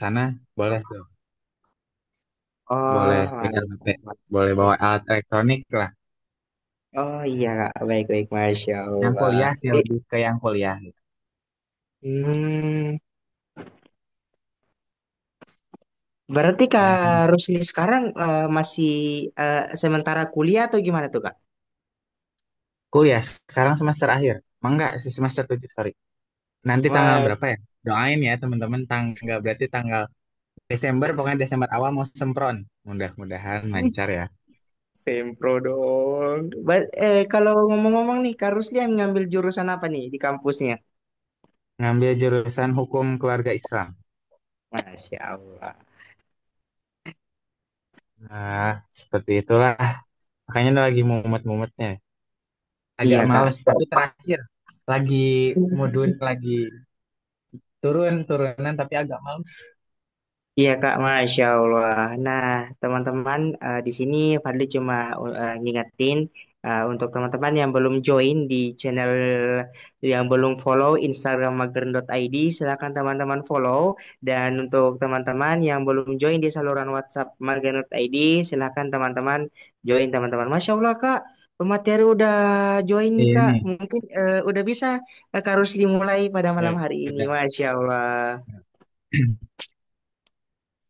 sana boleh tuh, boleh Oh, pegang HP, mantap. boleh bawa alat elektronik lah. Oh iya Kak, baik-baik, Masya Yang Allah. kuliah sih lebih ke yang kuliah gitu. Hmm, berarti Kak Ya, Rusli sekarang masih sementara kuliah atau gimana tuh Kak? kuliah sekarang semester akhir. Enggak sih semester 7 sorry. Nanti tanggal Mas, berapa ya? Doain ya teman-teman tanggal berarti tanggal Desember, pokoknya Desember awal mau sempron. Mudah-mudahan lancar ya. sempro dong. Kalau ngomong-ngomong nih, Kak Rusli yang ngambil jurusan apa nih di kampusnya? Ngambil jurusan hukum keluarga Islam. Masya Allah. Nah, seperti itulah. Makanya lagi mumet-mumetnya. Agak Iya Kak. males, tapi terakhir lagi mudun, lagi turunan tapi agak males. Iya Kak, Masya Allah. Nah, teman-teman di sini Fadli cuma ngingetin untuk teman-teman yang belum join di channel, yang belum follow Instagram magerin.id, silakan teman-teman follow. Dan untuk teman-teman yang belum join di saluran WhatsApp magerin.id, silakan teman-teman join teman-teman. Masya Allah Kak, pemateri udah join nih Iya Kak. nih. Mungkin udah bisa Kak Rusli mulai pada malam Oke, hari ini. udah. Masya Allah.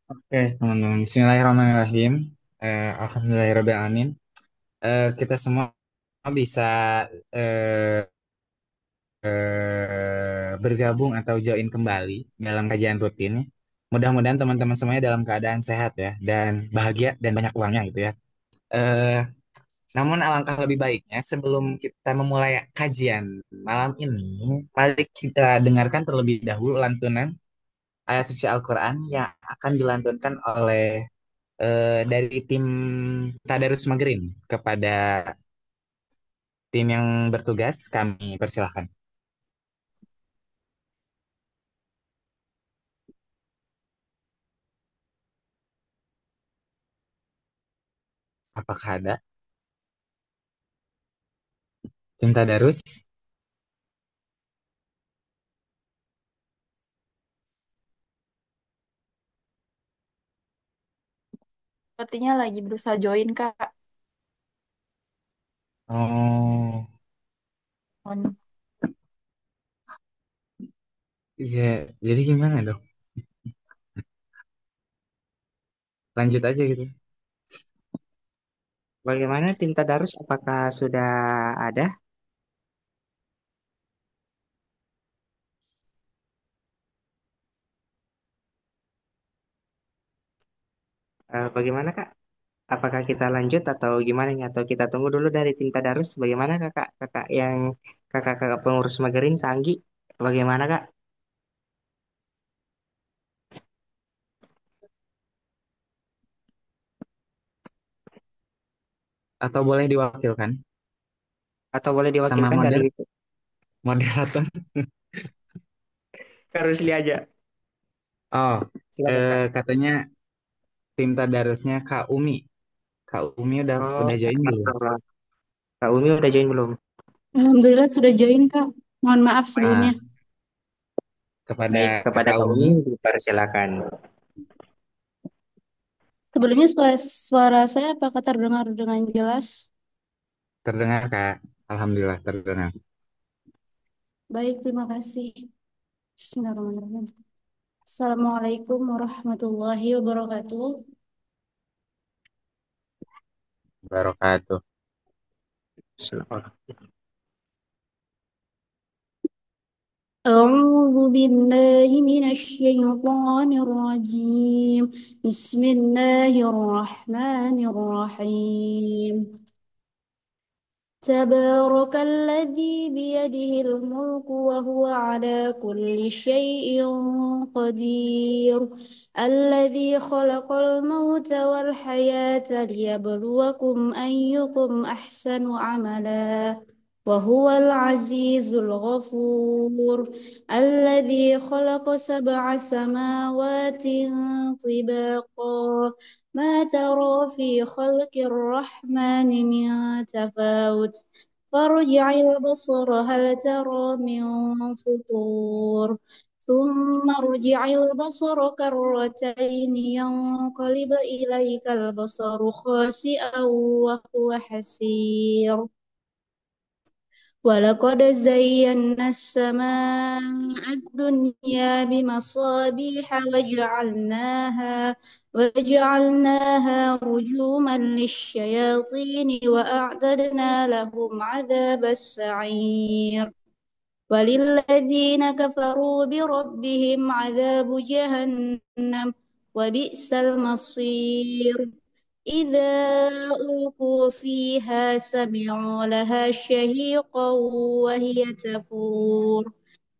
Oke, teman-teman. Bismillahirrahmanirrahim. Alhamdulillahirrahmanirrahim. Kita semua bisa eh, bergabung atau join kembali dalam kajian rutin. Mudah-mudahan teman-teman semuanya dalam keadaan sehat ya dan bahagia dan banyak uangnya gitu ya. Eh, Namun alangkah lebih baiknya sebelum kita memulai kajian malam ini, mari kita dengarkan terlebih dahulu lantunan ayat suci Al-Quran yang akan dilantunkan oleh dari tim Tadarus Maghrib kepada tim yang bertugas. Kami persilahkan. Apakah ada tim Tadarus? Sepertinya lagi berusaha join, Kak. Oh, On. iya. Jadi gimana dong? Lanjut aja gitu. Bagaimana tim Tadarus? Apakah sudah ada? Bagaimana Kak? Apakah kita lanjut atau gimana nih? Atau kita tunggu dulu dari tim Tadarus? Bagaimana Kakak? Kakak yang kakak-kakak pengurus Magerin, Kak Anggi? Bagaimana Kak? Atau boleh diwakilkan Atau boleh sama diwakilkan dari moderator? Kak Rusli aja? Oh, Silakan Kak. katanya tim Tadarusnya Kak Umi. Kak Umi Oh, udah join belum? Kak Kak Umi udah join belum? Alhamdulillah sudah join Kak. Mohon maaf sebelumnya. Ah, kepada Baik, kepada Kakak Kak Umi Umi dipersilakan. Sebelumnya suara saya apakah terdengar dengan jelas? terdengar Kak. Alhamdulillah terdengar. Baik, terima kasih. Bismillahirrahmanirrahim. Assalamualaikum warahmatullahi wabarakatuh. Barokatuh. Silakan. أعوذ بالله من الشيطان الرجيم. بسم الله الرحمن الرحيم. تبارك الذي بيده الملك وهو على كل شيء قدير. الذي خلق الموت والحياة ليبلوكم أيكم أحسن عملا وهو العزيز الغفور. الذي خلق 7 سماوات طباقا ما ترى في خلق الرحمن من تفاوت فارجع البصر هل ترى من فطور ثم ارجع البصر كرتين ينقلب إليك البصر خاسئا وهو حسير ولقد زينا السماء الدنيا بمصابيح وجعلناها رجوما للشياطين وأعتدنا لهم عذاب السعير وللذين كفروا بربهم عذاب جهنم وبئس المصير إذا ألقوا فيها سمعوا لها شهيقا وهي تفور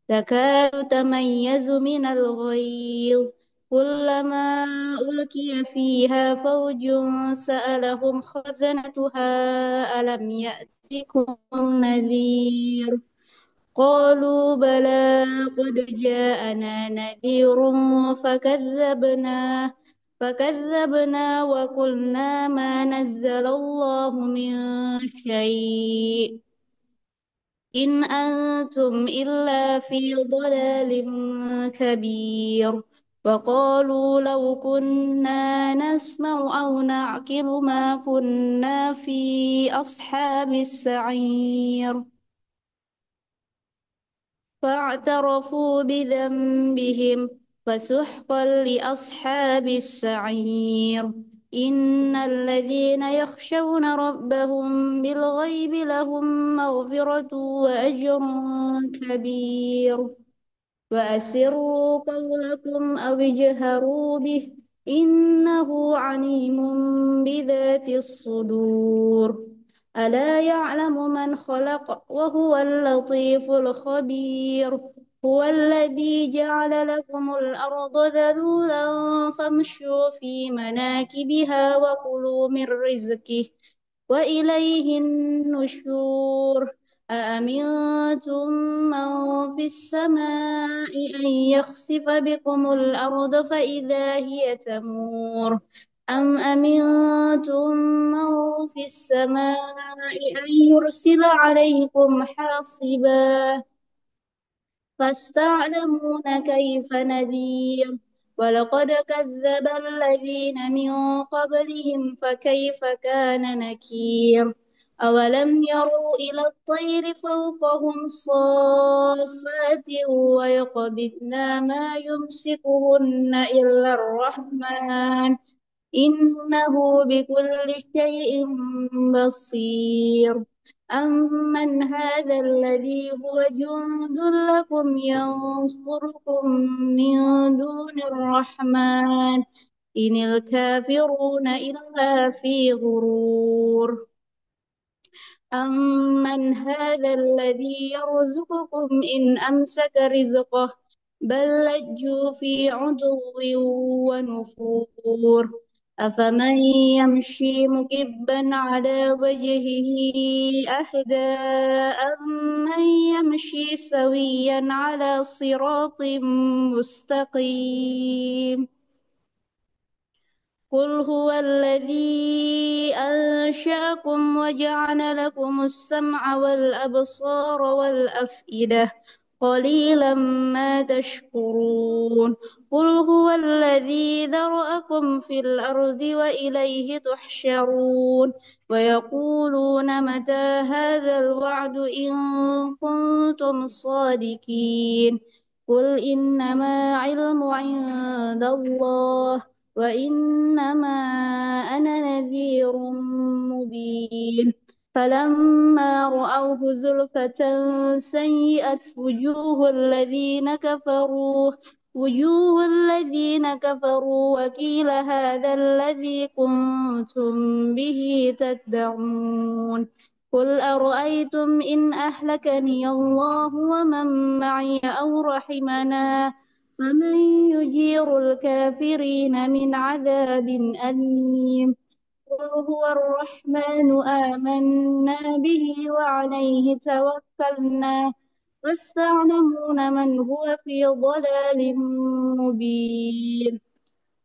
تكاد تميز من الغيظ كلما ألقي فيها فوج سألهم خزنتها ألم يأتكم نذير قالوا بلى قد جاءنا نذير فكذبنا فكذبنا وقلنا ما نزل الله من شيء إن أنتم إلا في ضلال كبير وقالوا لو كنا نسمع أو نعقل ما كنا في أصحاب السعير فاعترفوا بذنبهم فسحقا لأصحاب السعير إن الذين يخشون ربهم بالغيب لهم مغفرة وأجر كبير وأسروا قولكم أو اجهروا به إنه عليم بذات الصدور ألا يعلم من خلق وهو اللطيف الخبير هو الذي جعل لكم الأرض ذلولا فامشوا في مناكبها وكلوا من رزقه وإليه النشور أأمنتم من في السماء أن يخسف بكم الأرض فإذا هي تمور أم أمنتم من في السماء أن يرسل عليكم حاصبا فاستعلمون كيف نذير ولقد كذب الذين من قبلهم فكيف كان نكير أولم يروا إلى الطير فوقهم صافات ويقبضن ما يمسكهن إلا الرحمن إنه بكل شيء بصير أمن هذا الذي هو جند لكم ينصركم من دون الرحمن إن الكافرون إلا في غرور أمن هذا الذي يرزقكم إن أمسك رزقه بل لجوا في عتو ونفور أفمن يمشي مكبا على وجهه أهدى أمن يمشي سويا على صراط مستقيم قل هو الذي أنشأكم وجعل لكم السمع والأبصار والأفئدة قليلا ما تشكرون قل هو الذي ذرأكم في الأرض وإليه تحشرون ويقولون متى هذا الوعد إن كنتم صادقين قل إنما علم عند الله وإنما أنا نذير مبين فلما رأوه زلفة سيئت وجوه الذين كفروا وقيل هذا الذي كنتم به تدعون قل أرأيتم إن أهلكني الله ومن معي أو رحمنا فمن يجير الكافرين من عذاب أليم قل هو الرحمن آمنا به وعليه توكلنا واستعلمون من هو في ضلال مبين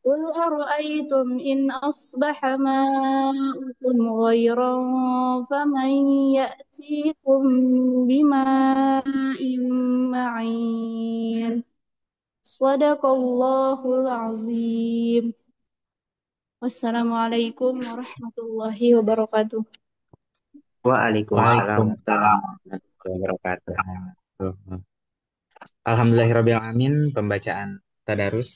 قل أرأيتم إن أصبح ماؤكم غيرا فمن يأتيكم بماء معين Sadaqallahul azim. Wassalamualaikum warahmatullahi wabarakatuh. Waalaikumsalam Waalaikumsalam warahmatullahi wabarakatuh. warahmatullahi. Alhamdulillahirrabbilalamin, pembacaan tadarus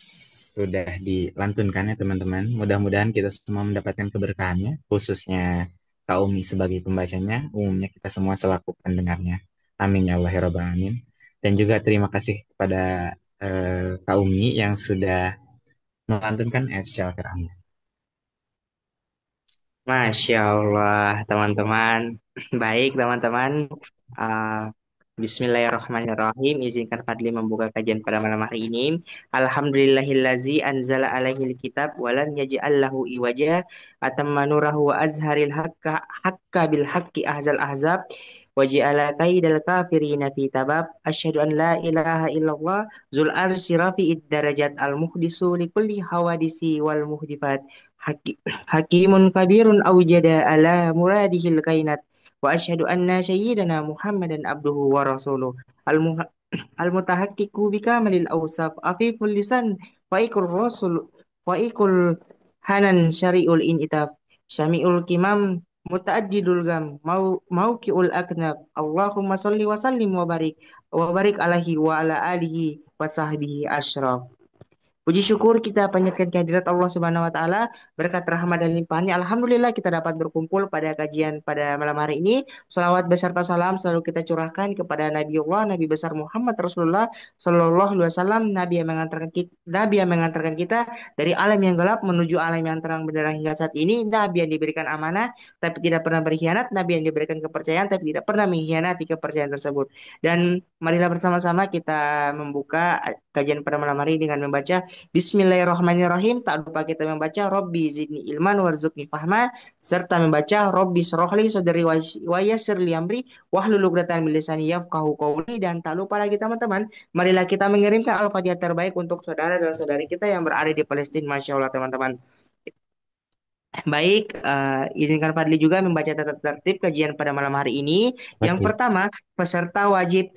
sudah dilantunkan ya teman-teman. Mudah-mudahan kita semua mendapatkan keberkahannya, khususnya Kak Umi sebagai pembacanya, umumnya kita semua selaku pendengarnya. Amin ya Allah ya Rabbal Alamin. Dan juga terima kasih kepada Kak Umi yang sudah melantunkan ayat Al-Qur'annya. Masya Allah, teman-teman. Baik, teman-teman. Uh, Bismillahirrahmanirrahim. Izinkan Fadli membuka kajian pada malam hari ini. Alhamdulillahillazi anzala alaihil kitab walam yaj'al lahu iwaja atamma nurahu wa azharil haqqa bil haqqi ahzal ahzab waj'ala kaidal kafirina fi tabab asyhadu an la ilaha illallah zul arsi rafi'id darajat al muhdisu li kulli hawadisi wal muhdifat Hakimun kabirun awjada ala muradihil kainat wa asyhadu anna sayyidana Muhammadan abduhu wa rasuluh al-mutahaqqiqu bikamalil awsaf afiful lisan faiqul rasul faiqul hanan syari'ul initaf syami'ul kimam mutaaddidul gam mauqiul aknab Allahumma salli wa sallim wa barik alaihi wa ala alihi wa sahbihi asyraf. Puji syukur kita panjatkan kehadirat Allah Subhanahu wa taala, berkat rahmat dan limpahannya. Alhamdulillah kita dapat berkumpul pada kajian pada malam hari ini. Salawat beserta salam selalu kita curahkan kepada Nabiullah Nabi besar Muhammad Rasulullah Shallallahu alaihi wasallam, Nabi yang mengantarkan kita dari alam yang gelap menuju alam yang terang benderang hingga saat ini. Nabi yang diberikan amanah tapi tidak pernah berkhianat, Nabi yang diberikan kepercayaan tapi tidak pernah mengkhianati kepercayaan tersebut. Dan marilah bersama-sama kita membuka kajian pada malam hari ini dengan membaca Bismillahirrahmanirrahim. Tak lupa kita membaca Robbi zidni ilman warzuqni fahma, serta membaca Robbi srohli sodari wa yassir li amri wahlul 'uqdatam min lisani yafqahu qawli. Dan tak lupa lagi teman-teman, marilah kita mengirimkan al-fatihah terbaik untuk saudara dan saudari kita yang berada di Palestina. Masya Allah teman-teman. Baik, izinkan Fadli juga membaca tata tertib kajian pada malam hari ini. Yang Oke. pertama, peserta wajib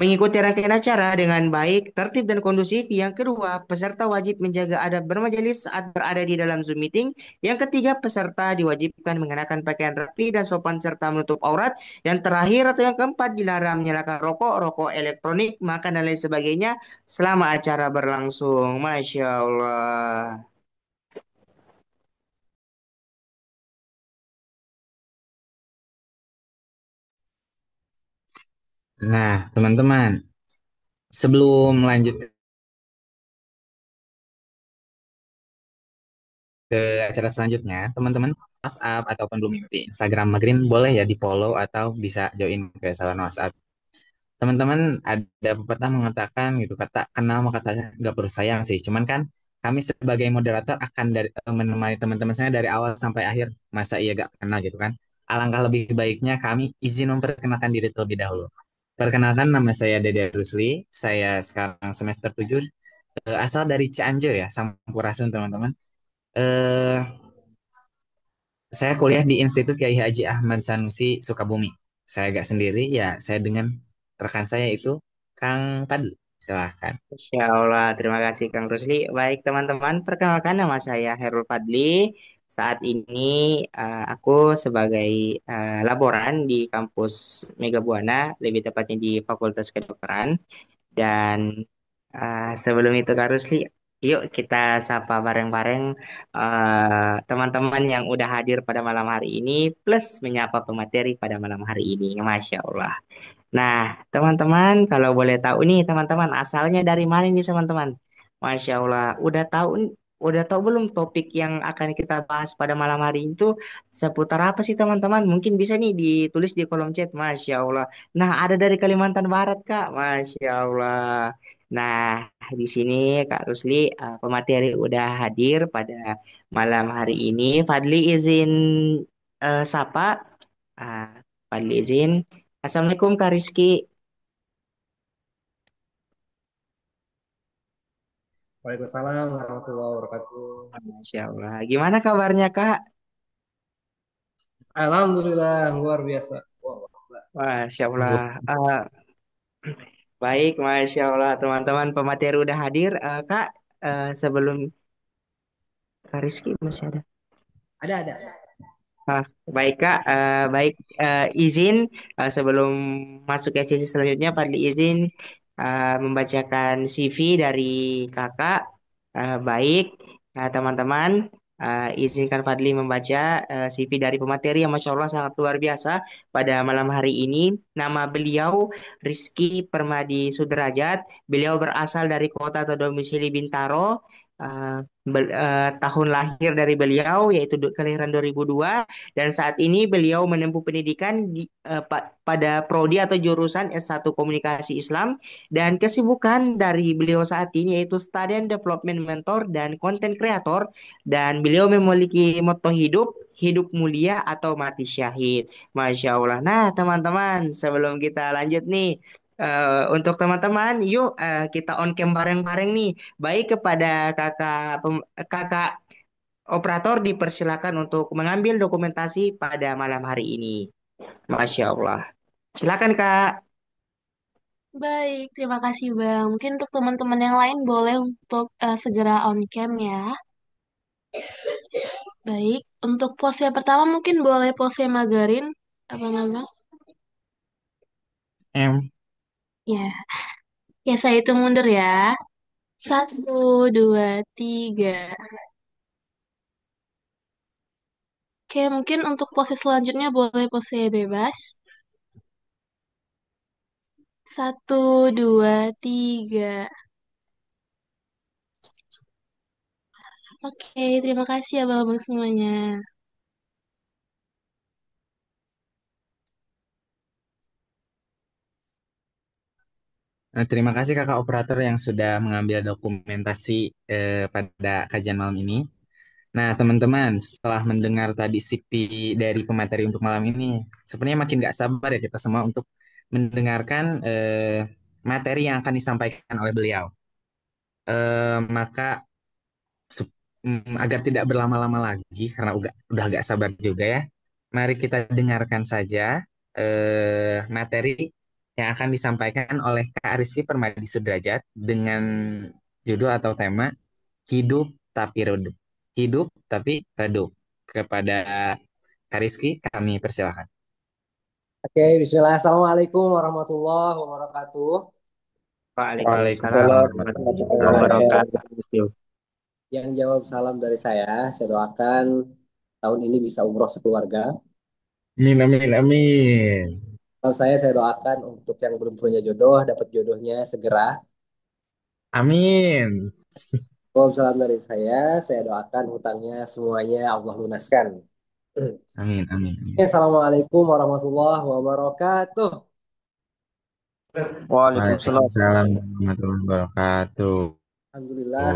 mengikuti rangkaian acara dengan baik, tertib, dan kondusif. Yang kedua, peserta wajib menjaga adab bermajelis saat berada di dalam Zoom meeting. Yang ketiga, peserta diwajibkan mengenakan pakaian rapi dan sopan serta menutup aurat. Yang terakhir atau yang keempat, dilarang menyalakan rokok, rokok elektronik, makan, dan lain sebagainya selama acara berlangsung. Masya Allah. Nah, teman-teman, sebelum lanjut ke acara selanjutnya, teman-teman WhatsApp ataupun belum mengikuti Instagram Magrin boleh ya di follow atau bisa join ke saluran WhatsApp. Teman-teman ada pepatah mengatakan gitu, kata kenal maka kata nggak perlu sayang sih. Cuman kan kami sebagai moderator akan menemani teman-teman saya dari awal sampai akhir. Masa iya gak kenal gitu kan? Alangkah lebih baiknya kami izin memperkenalkan diri terlebih dahulu. Perkenalkan, nama saya Dede Rusli. Saya sekarang semester 7, asal dari Cianjur ya, Sampurasun teman-teman. Eh, saya kuliah di Institut Kiai Haji Ahmad Sanusi, Sukabumi. Saya gak sendiri, ya saya dengan rekan saya itu Kang Padli. Silahkan. Insya Allah, terima kasih Kang Rusli. Baik teman-teman, perkenalkan nama saya Herul Fadli. Saat ini aku sebagai laboran di kampus Mega Buana, lebih tepatnya di Fakultas Kedokteran. Dan sebelum itu Kak Rusli, yuk kita sapa bareng-bareng teman-teman yang udah hadir pada malam hari ini, plus menyapa pemateri pada malam hari ini. Masya Allah. Nah, teman-teman, kalau boleh tahu nih, teman-teman, asalnya dari mana nih, teman-teman? Masya Allah, udah tahu belum topik yang akan kita bahas pada malam hari itu seputar apa sih, teman-teman? Mungkin bisa nih ditulis di kolom chat, Masya Allah. Nah, ada dari Kalimantan Barat, Kak, Masya Allah. Nah, di sini Kak Rusli, pemateri udah hadir pada malam hari ini. Fadli izin sapa. Ah, Fadli izin. Assalamualaikum Kak Rizky. Waalaikumsalam warahmatullahi wabarakatuh. Masya Allah. Gimana kabarnya Kak? Alhamdulillah luar biasa. Wah, Masya Allah. Baik, Masya Allah, teman-teman pemateri udah hadir. Kak, sebelum Kak Rizky masih ada. Ada. Ah, baik Kak, baik izin sebelum masuk ke sesi selanjutnya, Fadli izin membacakan CV dari Kakak. Baik, teman-teman, izinkan Fadli membaca CV dari pemateri yang Masya Allah sangat luar biasa pada malam hari ini. Nama beliau Rizky Permadi Sudrajat. Beliau berasal dari kota atau domisili Bintaro. Tahun lahir dari beliau yaitu kelahiran 2002 dan saat ini beliau menempuh pendidikan pada prodi atau jurusan S1 Komunikasi Islam dan kesibukan dari beliau saat ini yaitu Study and Development Mentor dan Content Creator dan beliau memiliki moto hidup hidup mulia atau mati syahid. Masya Allah. Nah, teman-teman, sebelum kita lanjut nih, untuk teman-teman, yuk kita on cam bareng-bareng nih. Baik kepada kakak operator dipersilakan untuk mengambil dokumentasi pada malam hari ini. Masya Allah. Silakan Kak. Baik, terima kasih Bang. Mungkin untuk teman-teman yang lain boleh untuk segera on cam ya. Baik, untuk pose yang pertama mungkin boleh pose Magarin. Apa nama? M. Ya, ya saya hitung mundur ya. Satu, dua, tiga. Oke, mungkin untuk pose selanjutnya boleh pose bebas. Satu, dua, tiga. Oke, terima kasih ya Bang semuanya. Nah, terima kasih kakak operator yang sudah mengambil dokumentasi pada kajian malam ini. Nah, teman-teman, setelah mendengar tadi CV dari pemateri untuk malam ini, sebenarnya makin gak sabar ya kita semua untuk mendengarkan materi yang akan disampaikan oleh beliau. Maka agar tidak berlama-lama lagi, karena udah gak sabar juga ya, mari kita dengarkan saja materi yang akan disampaikan oleh Kak Rizky Permadi Sudrajat dengan judul atau tema Hidup Tapi Redup. Hidup Tapi Redup. Kepada Kak Rizky, kami persilakan. Oke, Bismillah. Assalamualaikum warahmatullahi wabarakatuh. Waalaikumsalam Waalaikumsalam warahmatullahi warahmatullahi wabarakatuh. wabarakatuh. Yang jawab salam dari saya doakan tahun ini bisa umroh sekeluarga. Amin, amin, amin. Kalau saya doakan untuk yang belum punya jodoh, dapat jodohnya segera. Amin. Kalau salam dari saya doakan hutangnya semuanya Allah lunaskan. Amin, amin, Oke, amin. Assalamualaikum warahmatullahi wabarakatuh. Waalaikumsalam. Waalaikumsalam warahmatullahi wabarakatuh. Alhamdulillah.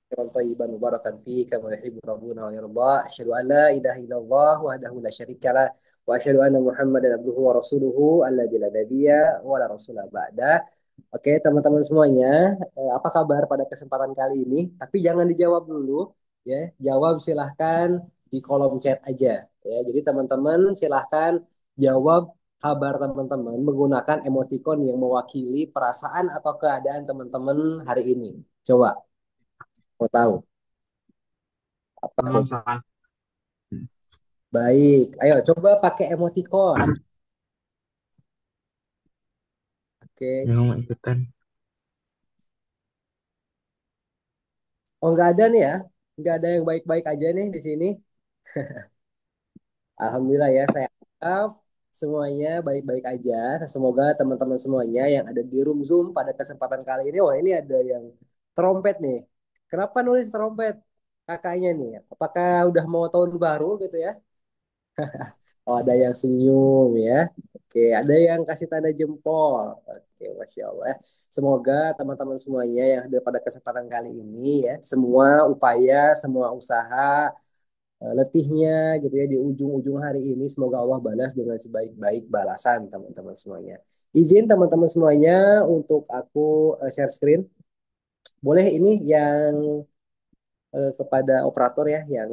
Khairan thayyiban mubarakan fi kama yuhibbu rabbuna wa yarda. Asyhadu an la ilaha illallah wahdahu la syarika lah wa asyhadu anna Muhammadan abduhu wa rasuluhu alladzi la nabiyya wa la rasula ba'da. Oke, teman-teman semuanya, apa kabar pada kesempatan kali ini? Tapi jangan dijawab dulu, ya. Jawab silahkan di kolom chat aja, ya. Jadi teman-teman silahkan jawab kabar teman-teman menggunakan emoticon yang mewakili perasaan atau keadaan teman-teman hari ini. Coba, mau tahu apa Tolong coba? salah. Baik, ayo coba pakai emoticon. Oke. Yang mau ikutan. Oh, nggak ada nih ya? Nggak ada yang baik-baik aja nih di sini. Alhamdulillah ya, saya harap semuanya baik-baik aja. Nah, semoga teman-teman semuanya yang ada di room Zoom pada kesempatan kali ini, wah ini ada yang trompet nih. Kenapa nulis trompet kakaknya nih? Apakah udah mau tahun baru gitu ya? Oh, ada yang senyum ya. Oke, ada yang kasih tanda jempol. Oke, Masya Allah. Semoga teman-teman semuanya yang ada pada kesempatan kali ini ya, semua upaya, semua usaha, letihnya gitu ya di ujung-ujung hari ini semoga Allah balas dengan sebaik-baik balasan teman-teman semuanya. Izin teman-teman semuanya untuk aku share screen. Boleh ini yang kepada operator ya yang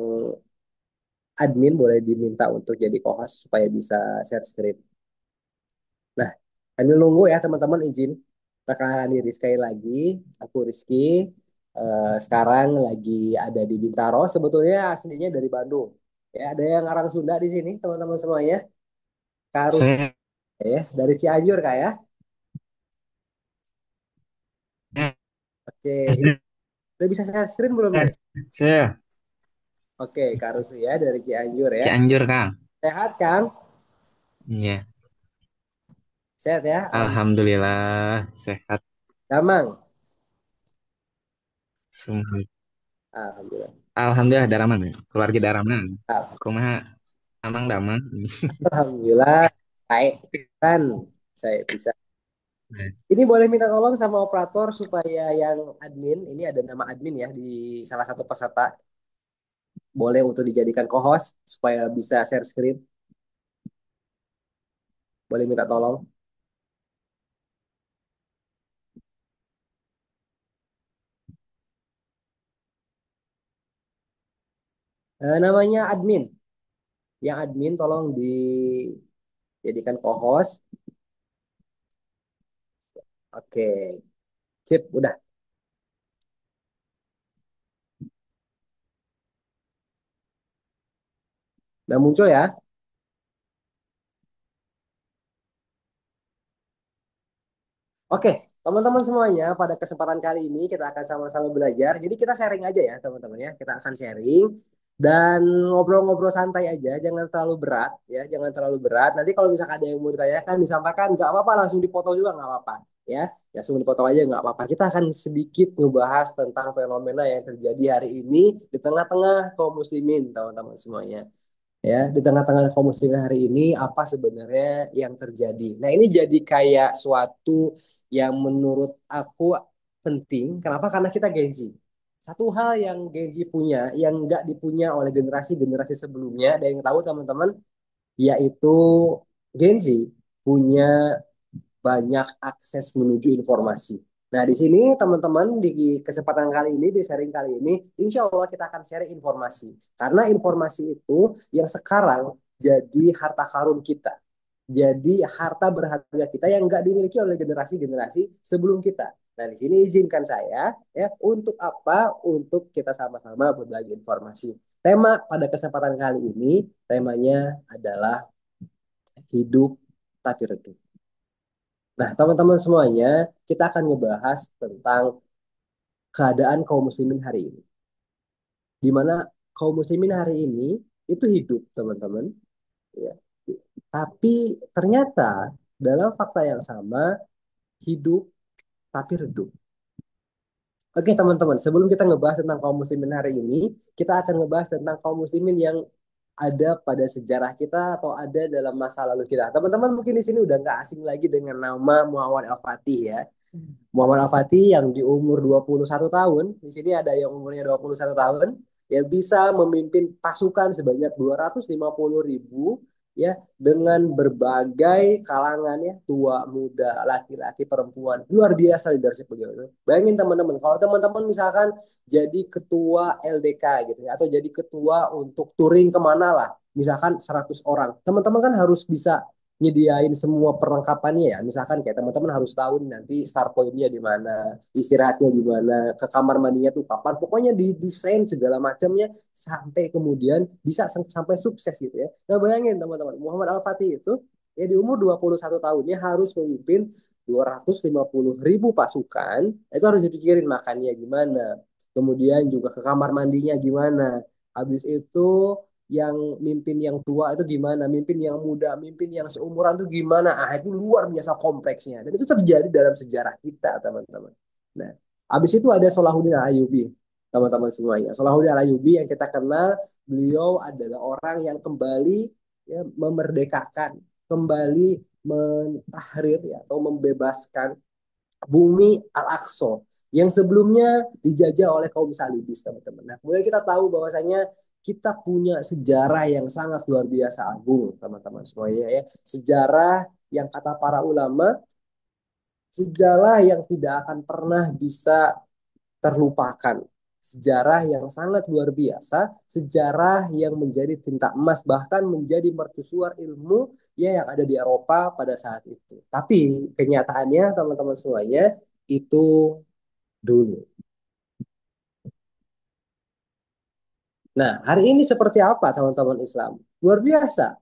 admin boleh diminta untuk jadi co-host supaya bisa share screen. Nah, sambil nunggu ya teman-teman izin. Perkenalkan diri sekali lagi, aku Rizky. Sekarang lagi ada di Bintaro. Sebetulnya aslinya dari Bandung. Ya, ada yang orang Sunda di sini, teman-teman semuanya. Karus Saya, ya, dari Cianjur kak ya. Oke, udah bisa share screen belum nih? saya Oke, Kak Rusli ya dari Cianjur ya. Cianjur, Kang. Sehat kan? Iya, Sehat ya. Alhamdulillah sehat Damang. semua. Alhamdulillah. Alhamdulillah Daraman ya. Keluarga Daraman. Al- Kumaha Amang Damang. Alhamdulillah. Baik kan saya bisa. Ini boleh minta tolong sama operator supaya yang admin, ini ada nama admin ya di salah satu peserta, boleh untuk dijadikan co-host supaya bisa share screen. Boleh minta tolong. Namanya admin. Yang admin tolong dijadikan co-host. Oke, sip, udah. Udah muncul ya. Oke, teman-teman semuanya, pada kesempatan kali ini kita akan sama-sama belajar. Jadi kita sharing aja ya, teman-teman ya. Kita akan sharing dan ngobrol-ngobrol santai aja, jangan terlalu berat ya, jangan terlalu berat. Nanti kalau misalkan ada yang mau ditanyakan, disampaikan, nggak apa-apa, langsung dipotong juga nggak apa-apa ya. Langsung dipotong aja nggak apa-apa. Kita akan sedikit ngebahas tentang fenomena yang terjadi hari ini di tengah-tengah kaum muslimin, teman-teman semuanya. Ya, di tengah-tengah kaum muslimin hari ini apa sebenarnya yang terjadi. Nah, ini jadi kayak suatu yang menurut aku penting. Kenapa? Karena kita Gen Z. Satu hal yang Gen Z punya yang nggak dipunya oleh generasi-generasi sebelumnya, ada yang tahu teman-teman, yaitu Gen Z punya banyak akses menuju informasi. Nah, di sini teman-teman di kesempatan kali ini, di sharing kali ini, insya Allah kita akan sharing informasi. Karena informasi itu yang sekarang jadi harta karun kita. Jadi harta berharga kita yang nggak dimiliki oleh generasi-generasi sebelum kita. Nah, di sini izinkan saya ya untuk apa? Untuk kita sama-sama berbagi informasi. Tema pada kesempatan kali ini, temanya adalah hidup tapi redup. Nah, teman-teman semuanya, kita akan ngebahas tentang keadaan kaum muslimin hari ini. Di mana kaum muslimin hari ini itu hidup, teman-teman. Ya. Tapi ternyata dalam fakta yang sama, hidup tapi redup. Oke, teman-teman, sebelum kita ngebahas tentang kaum muslimin hari ini, kita akan ngebahas tentang kaum muslimin yang ada pada sejarah kita atau ada dalam masa lalu kita. Teman-teman mungkin di sini udah nggak asing lagi dengan nama Muhammad Al-Fatih ya. Muhammad Al-Fatih yang di umur 21 tahun, di sini ada yang umurnya 21 tahun, ya bisa memimpin pasukan sebanyak 250.000 ya dengan berbagai kalangan ya, tua, muda, laki-laki, perempuan. Luar biasa leadership beliau. Bayangin teman-teman, kalau teman-teman misalkan jadi ketua LDK gitu ya, atau jadi ketua untuk touring kemana lah, misalkan 100 orang. Teman-teman kan harus bisa nyediain semua perlengkapannya ya. Misalkan kayak teman-teman harus tahu nanti start point-nya di mana, istirahatnya di mana, ke kamar mandinya tuh kapan. Pokoknya didesain segala macamnya sampai kemudian bisa sampai sukses gitu ya. Nah, bayangin teman-teman, Muhammad Al-Fatih itu ya di umur 21 tahunnya harus memimpin 250.000 pasukan. Itu harus dipikirin makannya gimana. Kemudian juga ke kamar mandinya gimana. Habis itu yang mimpin yang tua itu gimana, mimpin yang muda, mimpin yang seumuran itu gimana. Ah, itu luar biasa kompleksnya. Dan itu terjadi dalam sejarah kita, teman-teman. Nah, habis itu ada Salahuddin Ayyubi, teman-teman semuanya. Salahuddin Ayyubi yang kita kenal, beliau adalah orang yang kembali ya, memerdekakan, kembali mentahrir ya, atau membebaskan bumi Al-Aqsa yang sebelumnya dijajah oleh kaum salibis, teman-teman. Nah, kemudian kita tahu bahwasanya kita punya sejarah yang sangat luar biasa agung, teman-teman semuanya ya. Sejarah yang kata para ulama, sejarah yang tidak akan pernah bisa terlupakan. Sejarah yang sangat luar biasa, sejarah yang menjadi tinta emas, bahkan menjadi mercusuar ilmu ya yang ada di Eropa pada saat itu. Tapi kenyataannya teman-teman semuanya itu dulu. Nah, hari ini seperti apa teman-teman Islam? Luar biasa.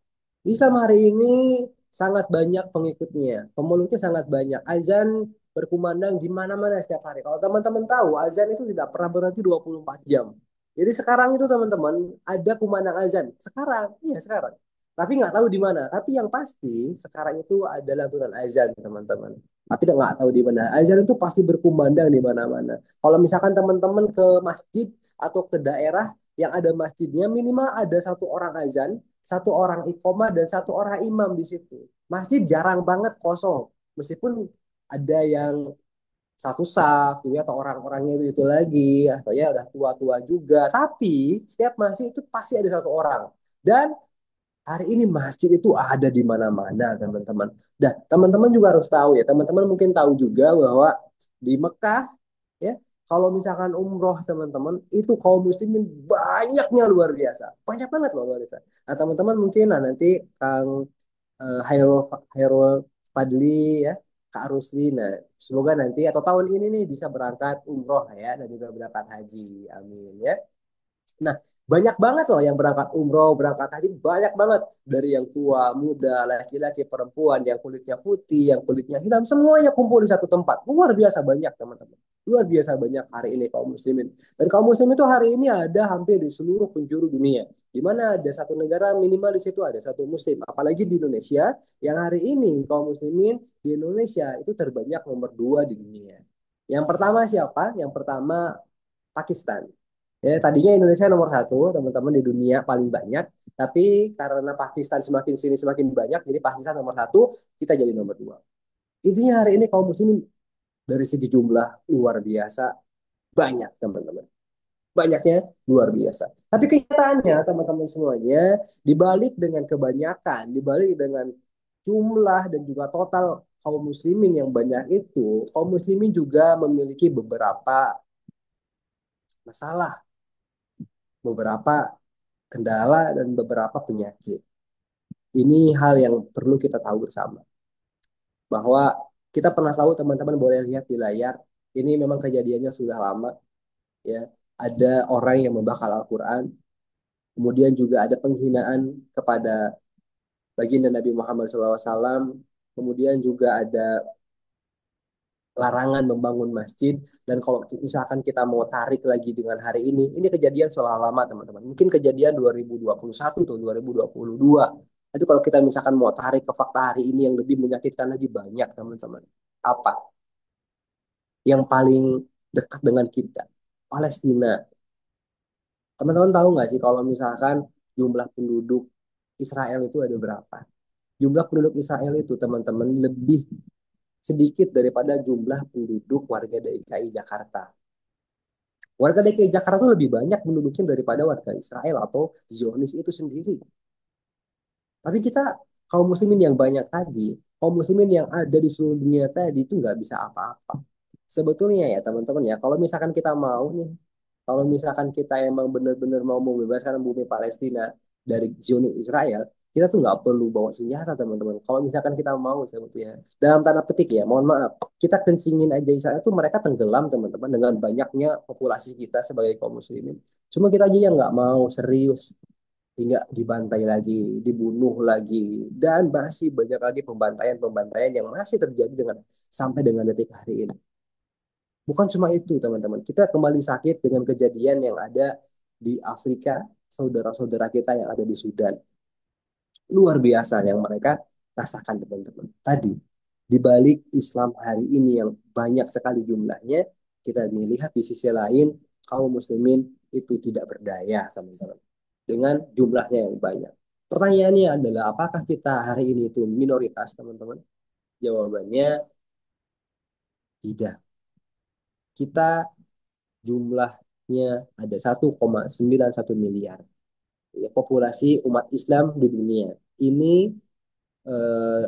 Islam hari ini sangat banyak pengikutnya. Pemeluknya sangat banyak. Azan berkumandang di mana-mana setiap hari. Kalau teman-teman tahu, azan itu tidak pernah berhenti 24 jam. Jadi sekarang itu teman-teman ada kumandang azan. Sekarang, iya sekarang. Tapi nggak tahu di mana. Tapi yang pasti sekarang itu ada lantunan azan teman-teman. Tapi nggak tahu di mana. Azan itu pasti berkumandang di mana-mana. Kalau misalkan teman-teman ke masjid atau ke daerah yang ada masjidnya minimal ada satu orang azan, satu orang iqomah dan satu orang imam di situ. Masjid jarang banget kosong, meskipun ada yang satu saf, gitu ya, atau orang-orangnya itu lagi, atau ya udah tua-tua juga. Tapi setiap masjid itu pasti ada satu orang. Dan hari ini masjid itu ada di mana-mana, teman-teman. Dan teman-teman juga harus tahu ya, teman-teman mungkin tahu juga bahwa di Mekah ya kalau misalkan umroh teman-teman itu kaum muslimin banyaknya luar biasa banyak banget loh luar biasa. Nah teman-teman mungkin nah nanti Kang Hairul Hairul Fadli ya Kak Rusli nah semoga nanti atau tahun ini nih bisa berangkat umroh ya dan juga berangkat haji amin ya. Nah, banyak banget loh yang berangkat umroh, berangkat haji, banyak banget. Dari yang tua, muda, laki-laki, perempuan, yang kulitnya putih, yang kulitnya hitam, semuanya kumpul di satu tempat. Luar biasa banyak, teman-teman. Luar biasa banyak hari ini kaum muslimin. Dan kaum muslimin itu hari ini ada hampir di seluruh penjuru dunia. Di mana ada satu negara minimal di situ ada satu muslim. Apalagi di Indonesia, yang hari ini kaum muslimin di Indonesia itu terbanyak nomor dua di dunia. Yang pertama siapa? Yang pertama Pakistan. Ya, tadinya Indonesia nomor satu, teman-teman di dunia paling banyak. Tapi karena Pakistan semakin sini semakin banyak, jadi Pakistan nomor satu, kita jadi nomor dua. Intinya hari ini kaum muslimin dari segi jumlah luar biasa banyak, teman-teman. Banyaknya luar biasa. Tapi kenyataannya, teman-teman semuanya, dibalik dengan kebanyakan, dibalik dengan jumlah dan juga total kaum muslimin yang banyak itu, kaum muslimin juga memiliki beberapa masalah, beberapa kendala dan beberapa penyakit. Ini hal yang perlu kita tahu bersama. Bahwa kita pernah tahu teman-teman boleh lihat di layar, ini memang kejadiannya sudah lama. Ya, ada orang yang membakar Al-Quran, kemudian juga ada penghinaan kepada baginda Nabi Muhammad SAW, kemudian juga ada larangan membangun masjid dan kalau misalkan kita mau tarik lagi dengan hari ini kejadian soal lama teman-teman mungkin kejadian 2021 atau 2022 tapi kalau kita misalkan mau tarik ke fakta hari ini yang lebih menyakitkan lagi banyak teman-teman apa yang paling dekat dengan kita Palestina teman-teman tahu nggak sih kalau misalkan jumlah penduduk Israel itu ada berapa jumlah penduduk Israel itu teman-teman lebih sedikit daripada jumlah penduduk warga DKI Jakarta. Warga DKI Jakarta itu lebih banyak penduduknya daripada warga Israel atau Zionis itu sendiri. Tapi kita kaum muslimin yang banyak tadi, kaum muslimin yang ada di seluruh dunia tadi itu nggak bisa apa-apa. Sebetulnya ya teman-teman ya, kalau misalkan kita mau nih, kalau misalkan kita emang benar-benar mau membebaskan bumi Palestina dari Zionis Israel, kita tuh nggak perlu bawa senjata teman-teman. Kalau misalkan kita mau sebetulnya, dalam tanda petik ya, mohon maaf, kita kencingin aja Israel tuh mereka tenggelam teman-teman dengan banyaknya populasi kita sebagai kaum muslimin. Cuma kita aja yang nggak mau serius hingga dibantai lagi, dibunuh lagi, dan masih banyak lagi pembantaian-pembantaian yang masih terjadi dengan sampai dengan detik hari ini. Bukan cuma itu, teman-teman. Kita kembali sakit dengan kejadian yang ada di Afrika, saudara-saudara kita yang ada di Sudan. Luar biasa yang mereka rasakan, teman-teman. Tadi, di balik Islam hari ini yang banyak sekali jumlahnya, kita melihat di sisi lain, kaum muslimin itu tidak berdaya, teman-teman. Dengan jumlahnya yang banyak. Pertanyaannya adalah, apakah kita hari ini itu minoritas, teman-teman? Jawabannya, tidak. Kita jumlahnya ada 1,91 miliar ya, populasi umat Islam di dunia. Ini eh,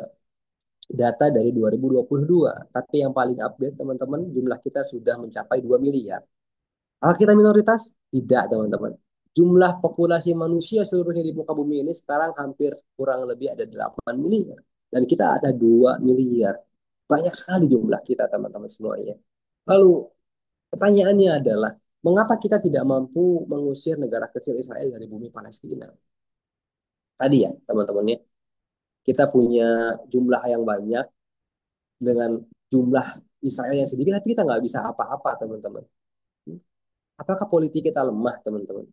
data dari 2022, tapi yang paling update teman-teman jumlah kita sudah mencapai 2 miliar. Apakah kita minoritas? Tidak, teman-teman. Jumlah populasi manusia seluruhnya di muka bumi ini sekarang hampir kurang lebih ada 8 miliar. Dan kita ada 2 miliar. Banyak sekali jumlah kita teman-teman semuanya. Lalu pertanyaannya adalah, mengapa kita tidak mampu mengusir negara kecil Israel dari bumi Palestina? Tadi ya teman-teman ya, kita punya jumlah yang banyak dengan jumlah Israel yang sedikit, tapi kita nggak bisa apa-apa teman-teman. Apakah politik kita lemah teman-teman?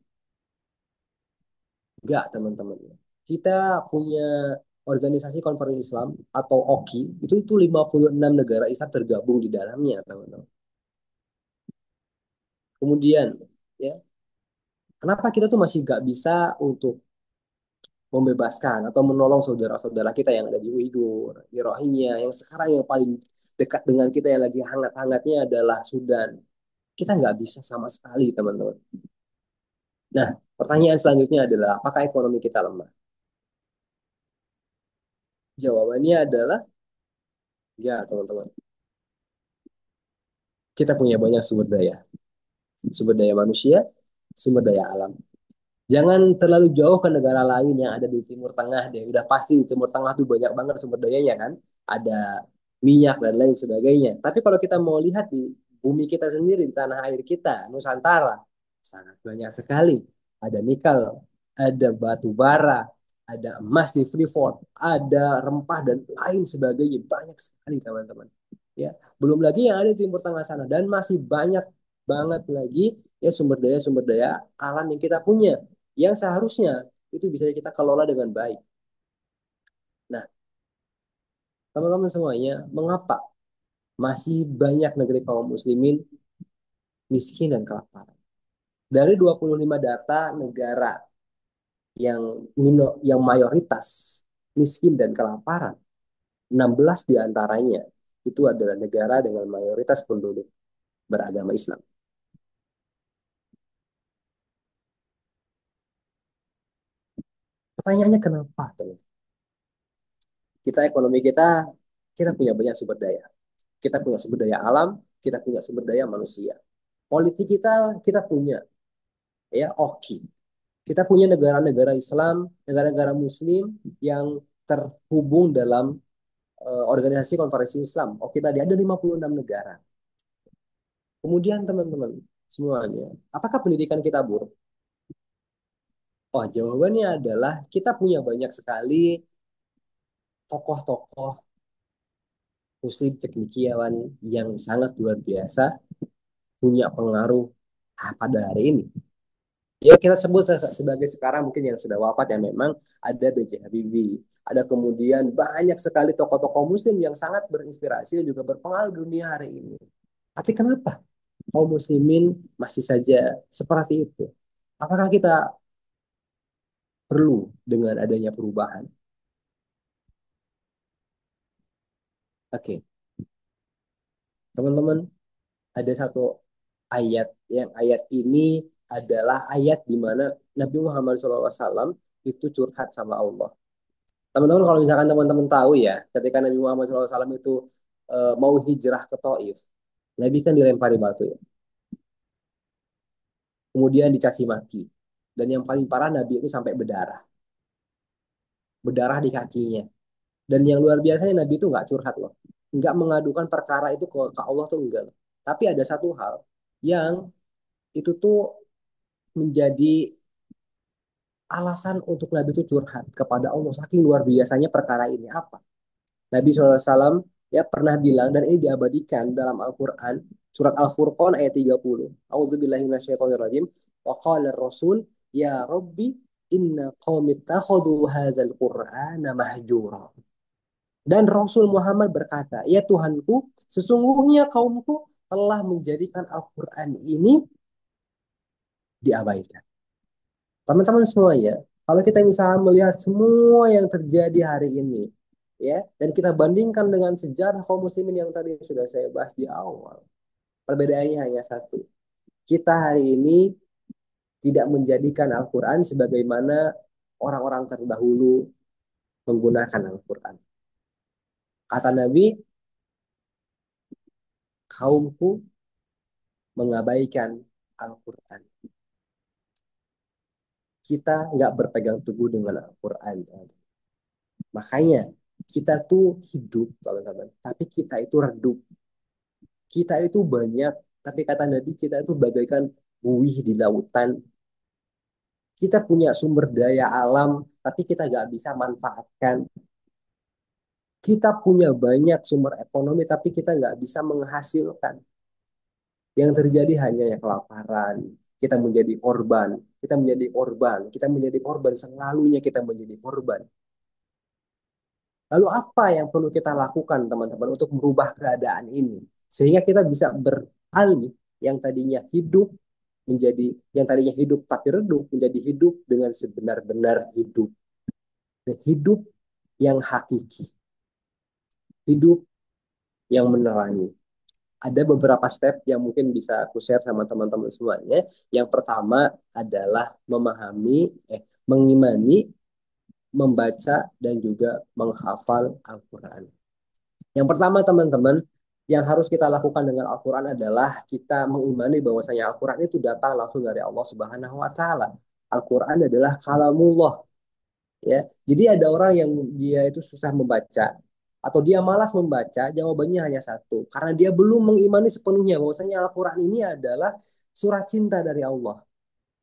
Enggak, teman-teman. Kita punya organisasi konferensi Islam atau OKI, itu 56 negara Islam tergabung di dalamnya, teman-teman. Kemudian, ya, kenapa kita tuh masih nggak bisa untuk membebaskan atau menolong saudara-saudara kita yang ada di Uighur, di Rohingya, yang sekarang yang paling dekat dengan kita yang lagi hangat-hangatnya adalah Sudan. Kita nggak bisa sama sekali, teman-teman. Nah, pertanyaan selanjutnya adalah, apakah ekonomi kita lemah? Jawabannya adalah, ya, teman-teman. Kita punya banyak sumber daya manusia, sumber daya alam. Jangan terlalu jauh ke negara lain yang ada di Timur Tengah deh. Udah pasti di Timur Tengah tuh banyak banget sumber dayanya kan. Ada minyak dan lain sebagainya. Tapi kalau kita mau lihat di bumi kita sendiri, di tanah air kita, Nusantara, sangat banyak sekali. Ada nikel, ada batu bara, ada emas di Freeport, ada rempah dan lain sebagainya. Banyak sekali teman-teman. Ya, belum lagi yang ada di Timur Tengah sana dan masih banyak banget lagi ya sumber daya alam yang kita punya yang seharusnya itu bisa kita kelola dengan baik. Nah, teman-teman semuanya, mengapa masih banyak negeri kaum muslimin miskin dan kelaparan? Dari 25 data negara yang mayoritas miskin dan kelaparan, 16 diantaranya itu adalah negara dengan mayoritas penduduk beragama Islam. Pertanyaannya kenapa, teman? Kita punya banyak sumber daya. Kita punya sumber daya alam, kita punya sumber daya manusia. Politik kita punya ya oke. Kita punya negara-negara Islam, negara-negara Muslim yang terhubung dalam organisasi konferensi Islam. Oke, tadi ada 56 negara. Kemudian teman-teman semuanya, apakah pendidikan kita buruk? Oh, jawabannya adalah kita punya banyak sekali tokoh-tokoh Muslim cendekiawan yang sangat luar biasa punya pengaruh pada hari ini. Ya kita sebut sebagai sekarang mungkin yang sudah wafat ya memang ada B.J. Habibie. Ada kemudian banyak sekali tokoh-tokoh muslim yang sangat berinspirasi dan juga berpengaruh dunia hari ini. Tapi kenapa kaum muslimin masih saja seperti itu? Apakah kita perlu dengan adanya perubahan? Oke, teman-teman, ada satu ayat yang ayat ini adalah ayat di mana Nabi Muhammad SAW itu curhat sama Allah. Teman-teman kalau misalkan teman-teman tahu ya, ketika Nabi Muhammad SAW itu mau hijrah ke Taif, Nabi kan dilempari batu ya. Kemudian dicaci maki. Dan yang paling parah Nabi itu sampai berdarah. Berdarah di kakinya. Dan yang luar biasanya Nabi itu nggak curhat loh. Nggak mengadukan perkara itu ke Allah tuh enggak. Tapi ada satu hal yang itu tuh menjadi alasan untuk Nabi itu curhat kepada Allah. Saking luar biasanya perkara ini apa? Nabi SAW ya pernah bilang dan ini diabadikan dalam Al-Quran surat Al-Furqan ayat 30. A'udzubillahi minasyaitonirrajim. Wa qala Rasul ya Rabbi inna qaumi takhadhu hadzal Qur'ana mahjura. Dan Rasul Muhammad berkata, ya Tuhanku, sesungguhnya kaumku telah menjadikan Al-Quran ini diabaikan. Teman-teman semuanya, kalau kita misalnya melihat semua yang terjadi hari ini, ya, dan kita bandingkan dengan sejarah kaum muslimin yang tadi sudah saya bahas di awal, perbedaannya hanya satu. Kita hari ini tidak menjadikan Al-Quran sebagaimana orang-orang terdahulu menggunakan Al-Quran. Kata Nabi, kaumku mengabaikan Al-Quran. kita nggak berpegang teguh dengan Al-Quran. Makanya kita tuh hidup, teman-teman, tapi kita itu redup. Kita itu banyak, tapi kata Nabi kita itu bagaikan buih di lautan. Kita punya sumber daya alam, tapi kita nggak bisa manfaatkan. Kita punya banyak sumber ekonomi, tapi kita nggak bisa menghasilkan. Yang terjadi hanya ya kelaparan. Kita menjadi korban. Kita menjadi korban. Kita menjadi korban. Selalunya kita menjadi korban. Lalu apa yang perlu kita lakukan, teman-teman, untuk merubah keadaan ini? Sehingga kita bisa beralih yang tadinya hidup menjadi yang tadinya hidup tapi redup menjadi hidup dengan sebenar-benar hidup. Hidup yang hakiki. Hidup yang menerangi. Ada beberapa step yang mungkin bisa aku share sama teman-teman semuanya. Yang pertama adalah mengimani, membaca, dan juga menghafal Al-Quran. Yang pertama teman-teman, yang harus kita lakukan dengan Al-Quran adalah kita mengimani bahwasanya Al-Quran itu datang langsung dari Allah Subhanahu wa Ta'ala. Al-Quran adalah kalamullah. Ya, jadi ada orang yang dia itu susah membaca atau dia malas membaca, jawabannya hanya satu, karena dia belum mengimani sepenuhnya bahwasanya Al-Quran ini adalah surat cinta dari Allah.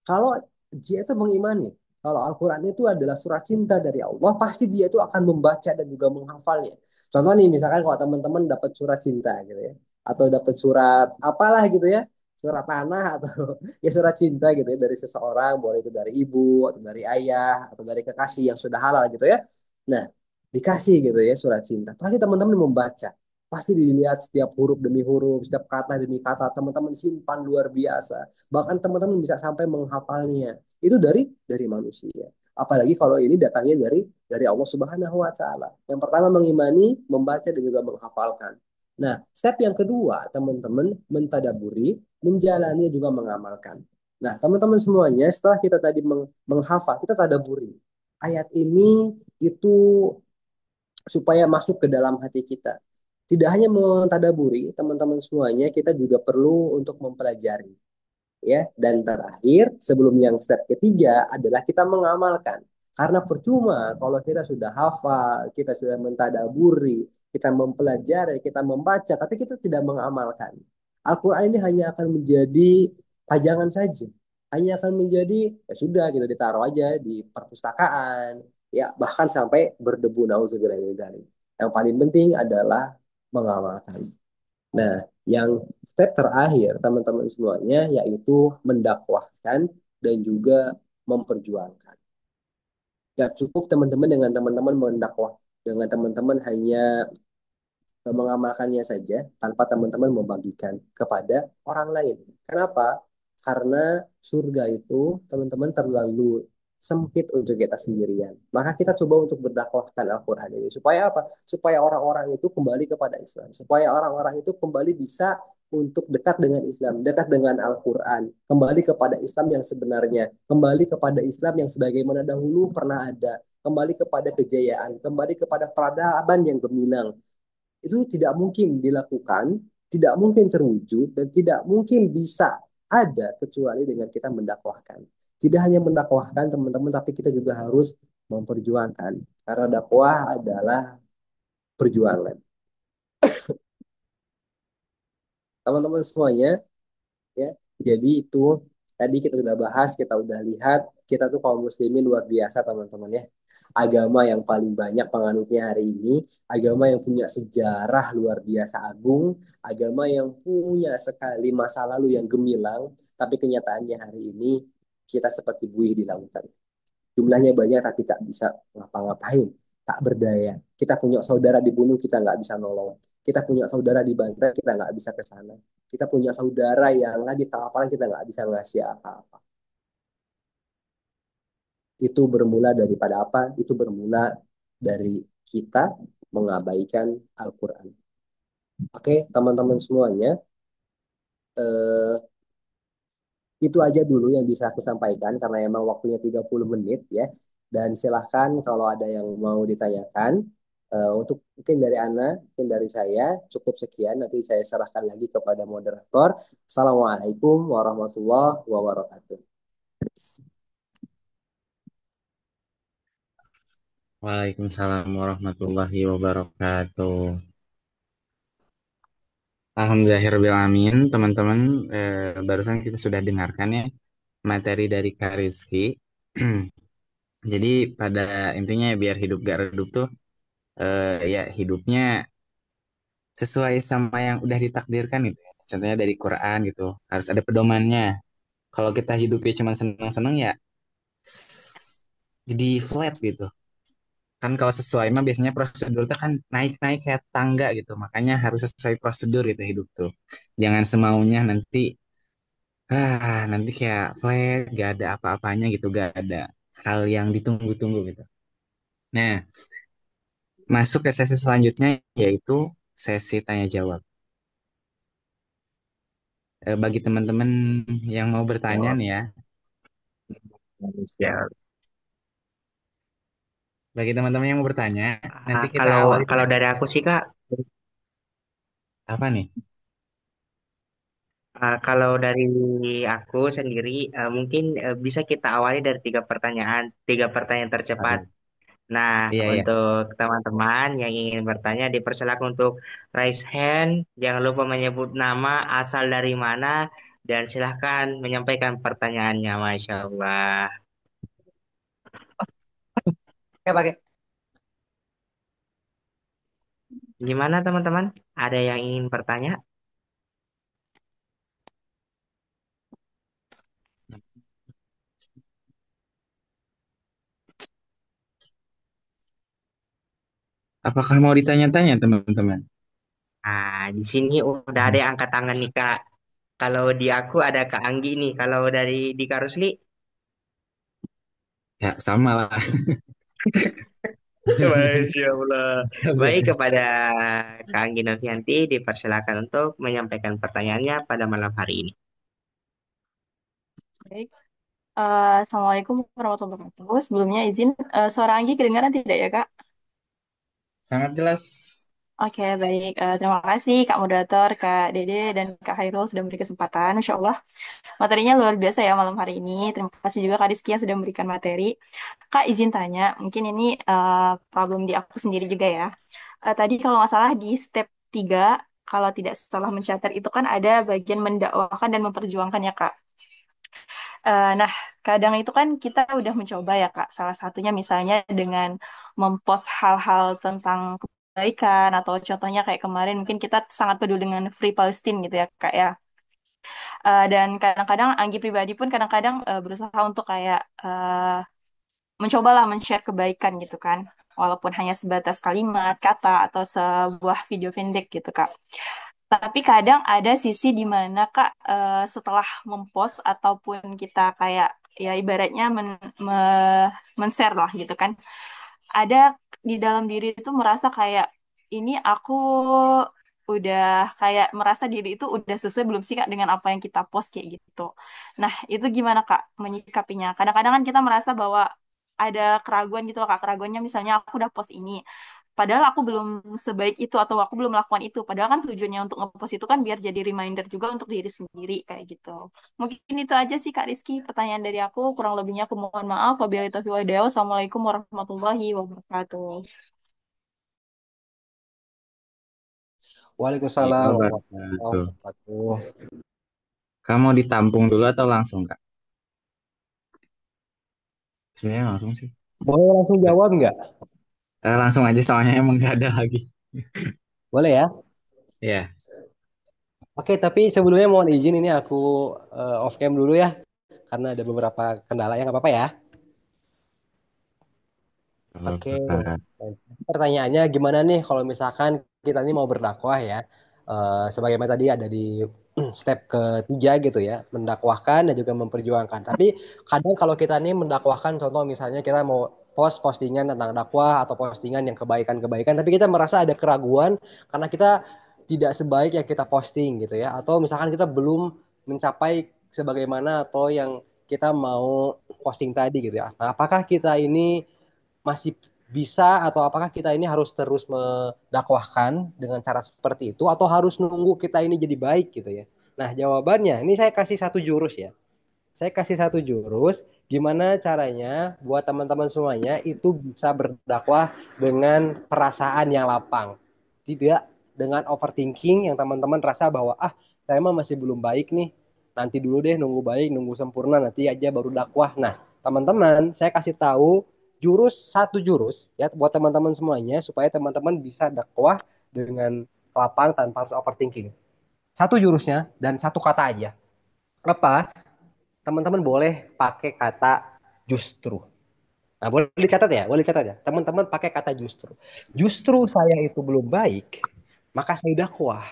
Kalau dia itu mengimani kalau Al-Quran itu adalah surat cinta dari Allah, pasti dia itu akan membaca dan juga menghafalnya. Contoh nih, misalkan kalau teman-teman dapat surat cinta gitu ya, atau dapat surat apalah gitu ya, surat tanah atau ya surat cinta gitu ya dari seseorang, boleh itu dari ibu atau dari ayah atau dari kekasih yang sudah halal gitu ya. Nah, dikasih gitu ya surat cinta. Pasti teman-teman membaca. Pasti dilihat setiap huruf demi huruf, setiap kata demi kata, teman-teman simpan luar biasa. Bahkan teman-teman bisa sampai menghafalnya. Itu dari manusia. Apalagi kalau ini datangnya dari Allah Subhanahu wa Ta'ala. Yang pertama mengimani, membaca dan juga menghafalkan. Nah, step yang kedua, teman-teman mentadaburi, menjalani juga mengamalkan. Nah, teman-teman semuanya, setelah kita tadi menghafal, kita tadaburi. Ayat ini itu supaya masuk ke dalam hati kita. Tidak hanya mentadaburi, teman-teman semuanya, kita juga perlu untuk mempelajari. Ya, dan terakhir, sebelum yang step ketiga adalah kita mengamalkan. Karena percuma kalau kita sudah hafal, kita sudah mentadaburi, kita mempelajari, kita membaca, tapi kita tidak mengamalkan. Al-Quran ini hanya akan menjadi pajangan saja. Hanya akan menjadi, ya sudah, kita ditaruh aja di perpustakaan, ya bahkan sampai berdebu, nauzubillah min dzalik. Yang paling penting adalah mengamalkan. Nah, yang step terakhir teman-teman semuanya yaitu mendakwahkan dan juga memperjuangkan. Gak cukup teman-teman dengan teman-teman mendakwah, dengan teman-teman hanya mengamalkannya saja tanpa teman-teman membagikan kepada orang lain. Kenapa? Karena surga itu teman-teman terlalu sempit untuk kita sendirian. Maka kita coba untuk berdakwahkan Al-Quran ini. Supaya apa? Supaya orang-orang itu kembali kepada Islam. Supaya orang-orang itu kembali bisa untuk dekat dengan Islam, dekat dengan Al-Quran. Kembali kepada Islam yang sebenarnya. Kembali kepada Islam yang sebagaimana dahulu pernah ada. Kembali kepada kejayaan. Kembali kepada peradaban yang gemilang. Itu tidak mungkin dilakukan, tidak mungkin terwujud, dan tidak mungkin bisa ada kecuali dengan kita mendakwahkan. Tidak hanya mendakwahkan teman-teman, tapi kita juga harus memperjuangkan. Karena dakwah adalah perjuangan. Teman-teman semuanya, ya. Jadi itu tadi kita sudah bahas, kita udah lihat, kita tuh kaum muslimin luar biasa teman-teman ya. Agama yang paling banyak penganutnya hari ini, agama yang punya sejarah luar biasa agung, agama yang punya sekali masa lalu yang gemilang, tapi kenyataannya hari ini kita seperti buih di lautan. Jumlahnya banyak tapi tak bisa ngapa-ngapain, tak berdaya. Kita punya saudara dibunuh, kita nggak bisa nolong. Kita punya saudara dibantai, kita nggak bisa ke sana. Kita punya saudara yang lagi kelaparan, kita nggak bisa ngasih apa-apa. Itu bermula daripada apa? Itu bermula dari kita mengabaikan Al-Quran. Oke, teman-teman semuanya, eh, itu aja dulu yang bisa aku sampaikan karena emang waktunya 30 menit ya. Dan silahkan kalau ada yang mau ditanyakan, untuk mungkin dari Ana, mungkin dari saya, cukup sekian. Nanti saya serahkan lagi kepada moderator. Assalamualaikum warahmatullahi wabarakatuh. Waalaikumsalam warahmatullahi wabarakatuh. Alhamdulillahirrahmanirrahim, teman-teman. Barusan kita sudah dengarkan ya materi dari Kak Rizky. Jadi pada intinya biar hidup gak redup tuh ya hidupnya sesuai sama yang udah ditakdirkan gitu ya. Contohnya dari Quran gitu, harus ada pedomannya. Kalau kita hidupnya cuma seneng-seneng ya jadi flat gitu. Kan kalau sesuai mah biasanya prosedur itu kan naik-naik kayak tangga gitu. Makanya harus sesuai prosedur gitu hidup tuh. Jangan semaunya nanti kayak flat, gak ada apa-apanya gitu, gak ada hal yang ditunggu-tunggu gitu. Nah, masuk ke sesi selanjutnya yaitu sesi tanya jawab. Bagi teman-teman yang mau bertanya nih ya, Ya. bagi teman-teman yang mau bertanya, nanti kita Kalau awali kalau dengan dari aku sih Kak, apa nih? kalau dari aku sendiri mungkin bisa kita awali dari tiga pertanyaan tercepat. Aduh. Nah, Iya, iya. untuk teman-teman yang ingin bertanya, dipersilakan untuk raise hand. Jangan lupa menyebut nama, asal dari mana, dan silahkan menyampaikan pertanyaannya. Masya Allah. Oke, pakai. Gimana teman-teman? Ada yang ingin bertanya? Apakah mau ditanya-tanya teman-teman? Nah, di sini udah ada yang angkat tangan nih Kak. Kalau di aku ada Kak Anggi nih. Kalau dari di Kak Rusli, Ya, sama lah. Masya Allah. Baik kepada Kak Anggi Novianti, dipersilakan untuk menyampaikan pertanyaannya pada malam hari ini. Baik. Assalamualaikum warahmatullahi wabarakatuh. Sebelumnya izin, suara Anggi kedengaran tidak ya, Kak? Sangat jelas. Oke, baik. Terima kasih Kak Moderator, Kak Dede, dan Kak Hairul sudah memberi kesempatan. Masya Allah, materinya luar biasa ya malam hari ini. Terima kasih juga Kak Rizky yang sudah memberikan materi. Kak, izin tanya, mungkin ini problem di aku sendiri juga ya. Tadi kalau nggak salah di step 3, kalau tidak salah mencatat itu kan ada bagian mendakwakan dan memperjuangkan ya, Kak. Nah, kadang itu kan kita udah mencoba ya, Kak. Salah satunya misalnya dengan mempost hal-hal tentang kebaikan atau contohnya kayak kemarin mungkin kita sangat peduli dengan Free Palestine gitu ya, Kak ya. Dan kadang-kadang Anggi pribadi pun kadang-kadang berusaha untuk kayak mencobalah men-share kebaikan gitu kan. Walaupun hanya sebatas kalimat, kata, atau sebuah video pendek gitu, Kak. Tapi kadang ada sisi di mana Kak setelah mempost ataupun kita kayak ya ibaratnya men-share lah gitu kan. Ada di dalam diri itu merasa kayak ini aku udah kayak merasa diri itu udah sesuai belum sih Kak dengan apa yang kita post kayak gitu. Nah, itu gimana Kak menyikapinya? Kadang-kadang kan kita merasa bahwa ada keraguan gitu loh Kak. Keraguannya misalnya aku udah post ini. Padahal aku belum sebaik itu atau aku belum melakukan itu. Padahal kan tujuannya untuk ngepost itu kan biar jadi reminder juga untuk diri sendiri kayak gitu. Mungkin itu aja sih Kak Rizky pertanyaan dari aku. Kurang lebihnya aku mohon maaf. Wabillahi taufiq wal hidayah. Wassalamualaikum warahmatullahi wabarakatuh. Ya, Waalaikumsalam warahmatullahi wabarakatuh. wabarakatuh. Kamu ditampung dulu atau langsung, Kak? Sebenarnya langsung sih. Boleh langsung jawab nggak? Langsung aja soalnya emang gak ada lagi. Boleh ya? Ya, Oke, tapi sebelumnya mohon izin ini aku off cam dulu ya, karena ada beberapa kendala ya, nggak apa-apa ya. kalau Oke, Kak. pertanyaannya gimana nih kalau misalkan kita ini mau berdakwah ya, sebagaimana tadi ada di step ketiga gitu ya, mendakwahkan dan juga memperjuangkan. Tapi kadang kalau kita nih mendakwahkan, contoh misalnya kita mau post postingan tentang dakwah atau postingan yang kebaikan-kebaikan, tapi kita merasa ada keraguan karena kita tidak sebaik yang kita posting gitu ya, atau misalkan kita belum mencapai sebagaimana atau yang kita mau posting tadi gitu ya. Nah, apakah kita ini masih bisa atau apakah kita ini harus terus mendakwahkan dengan cara seperti itu atau harus nunggu kita ini jadi baik gitu ya. Nah, jawabannya ini saya kasih satu jurus ya. Saya kasih satu jurus Gimana caranya buat teman-teman semuanya itu bisa berdakwah dengan perasaan yang lapang. Tidak dengan overthinking yang teman-teman rasa bahwa saya mah masih belum baik nih. Nanti dulu deh nunggu baik, nunggu sempurna nanti aja baru dakwah. Nah, teman-teman, saya kasih tahu satu jurus ya buat teman-teman semuanya supaya teman-teman bisa dakwah dengan lapang tanpa harus overthinking. Satu jurusnya dan satu kata aja. Apa? Teman-teman boleh pakai kata justru. Nah, boleh dicatat ya, boleh dicatat ya. Teman-teman pakai kata justru. Justru saya itu belum baik, maka saya dakwah.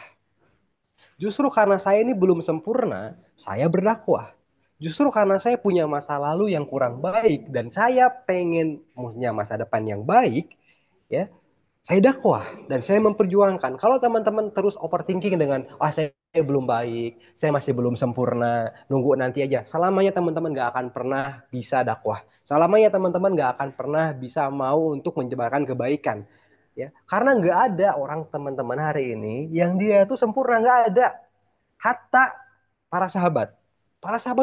Justru karena saya ini belum sempurna, saya berdakwah. Justru karena saya punya masa lalu yang kurang baik dan saya pengen punya masa depan yang baik, ya, saya dakwah dan saya memperjuangkan. Kalau teman-teman terus overthinking dengan saya belum baik, saya masih belum sempurna, nunggu nanti aja. Selamanya teman-teman gak akan pernah bisa dakwah. Selamanya teman-teman gak akan pernah bisa mau untuk menyebarkan kebaikan. Ya, karena nggak ada orang teman-teman hari ini yang dia itu sempurna, nggak ada. Hatta para sahabat,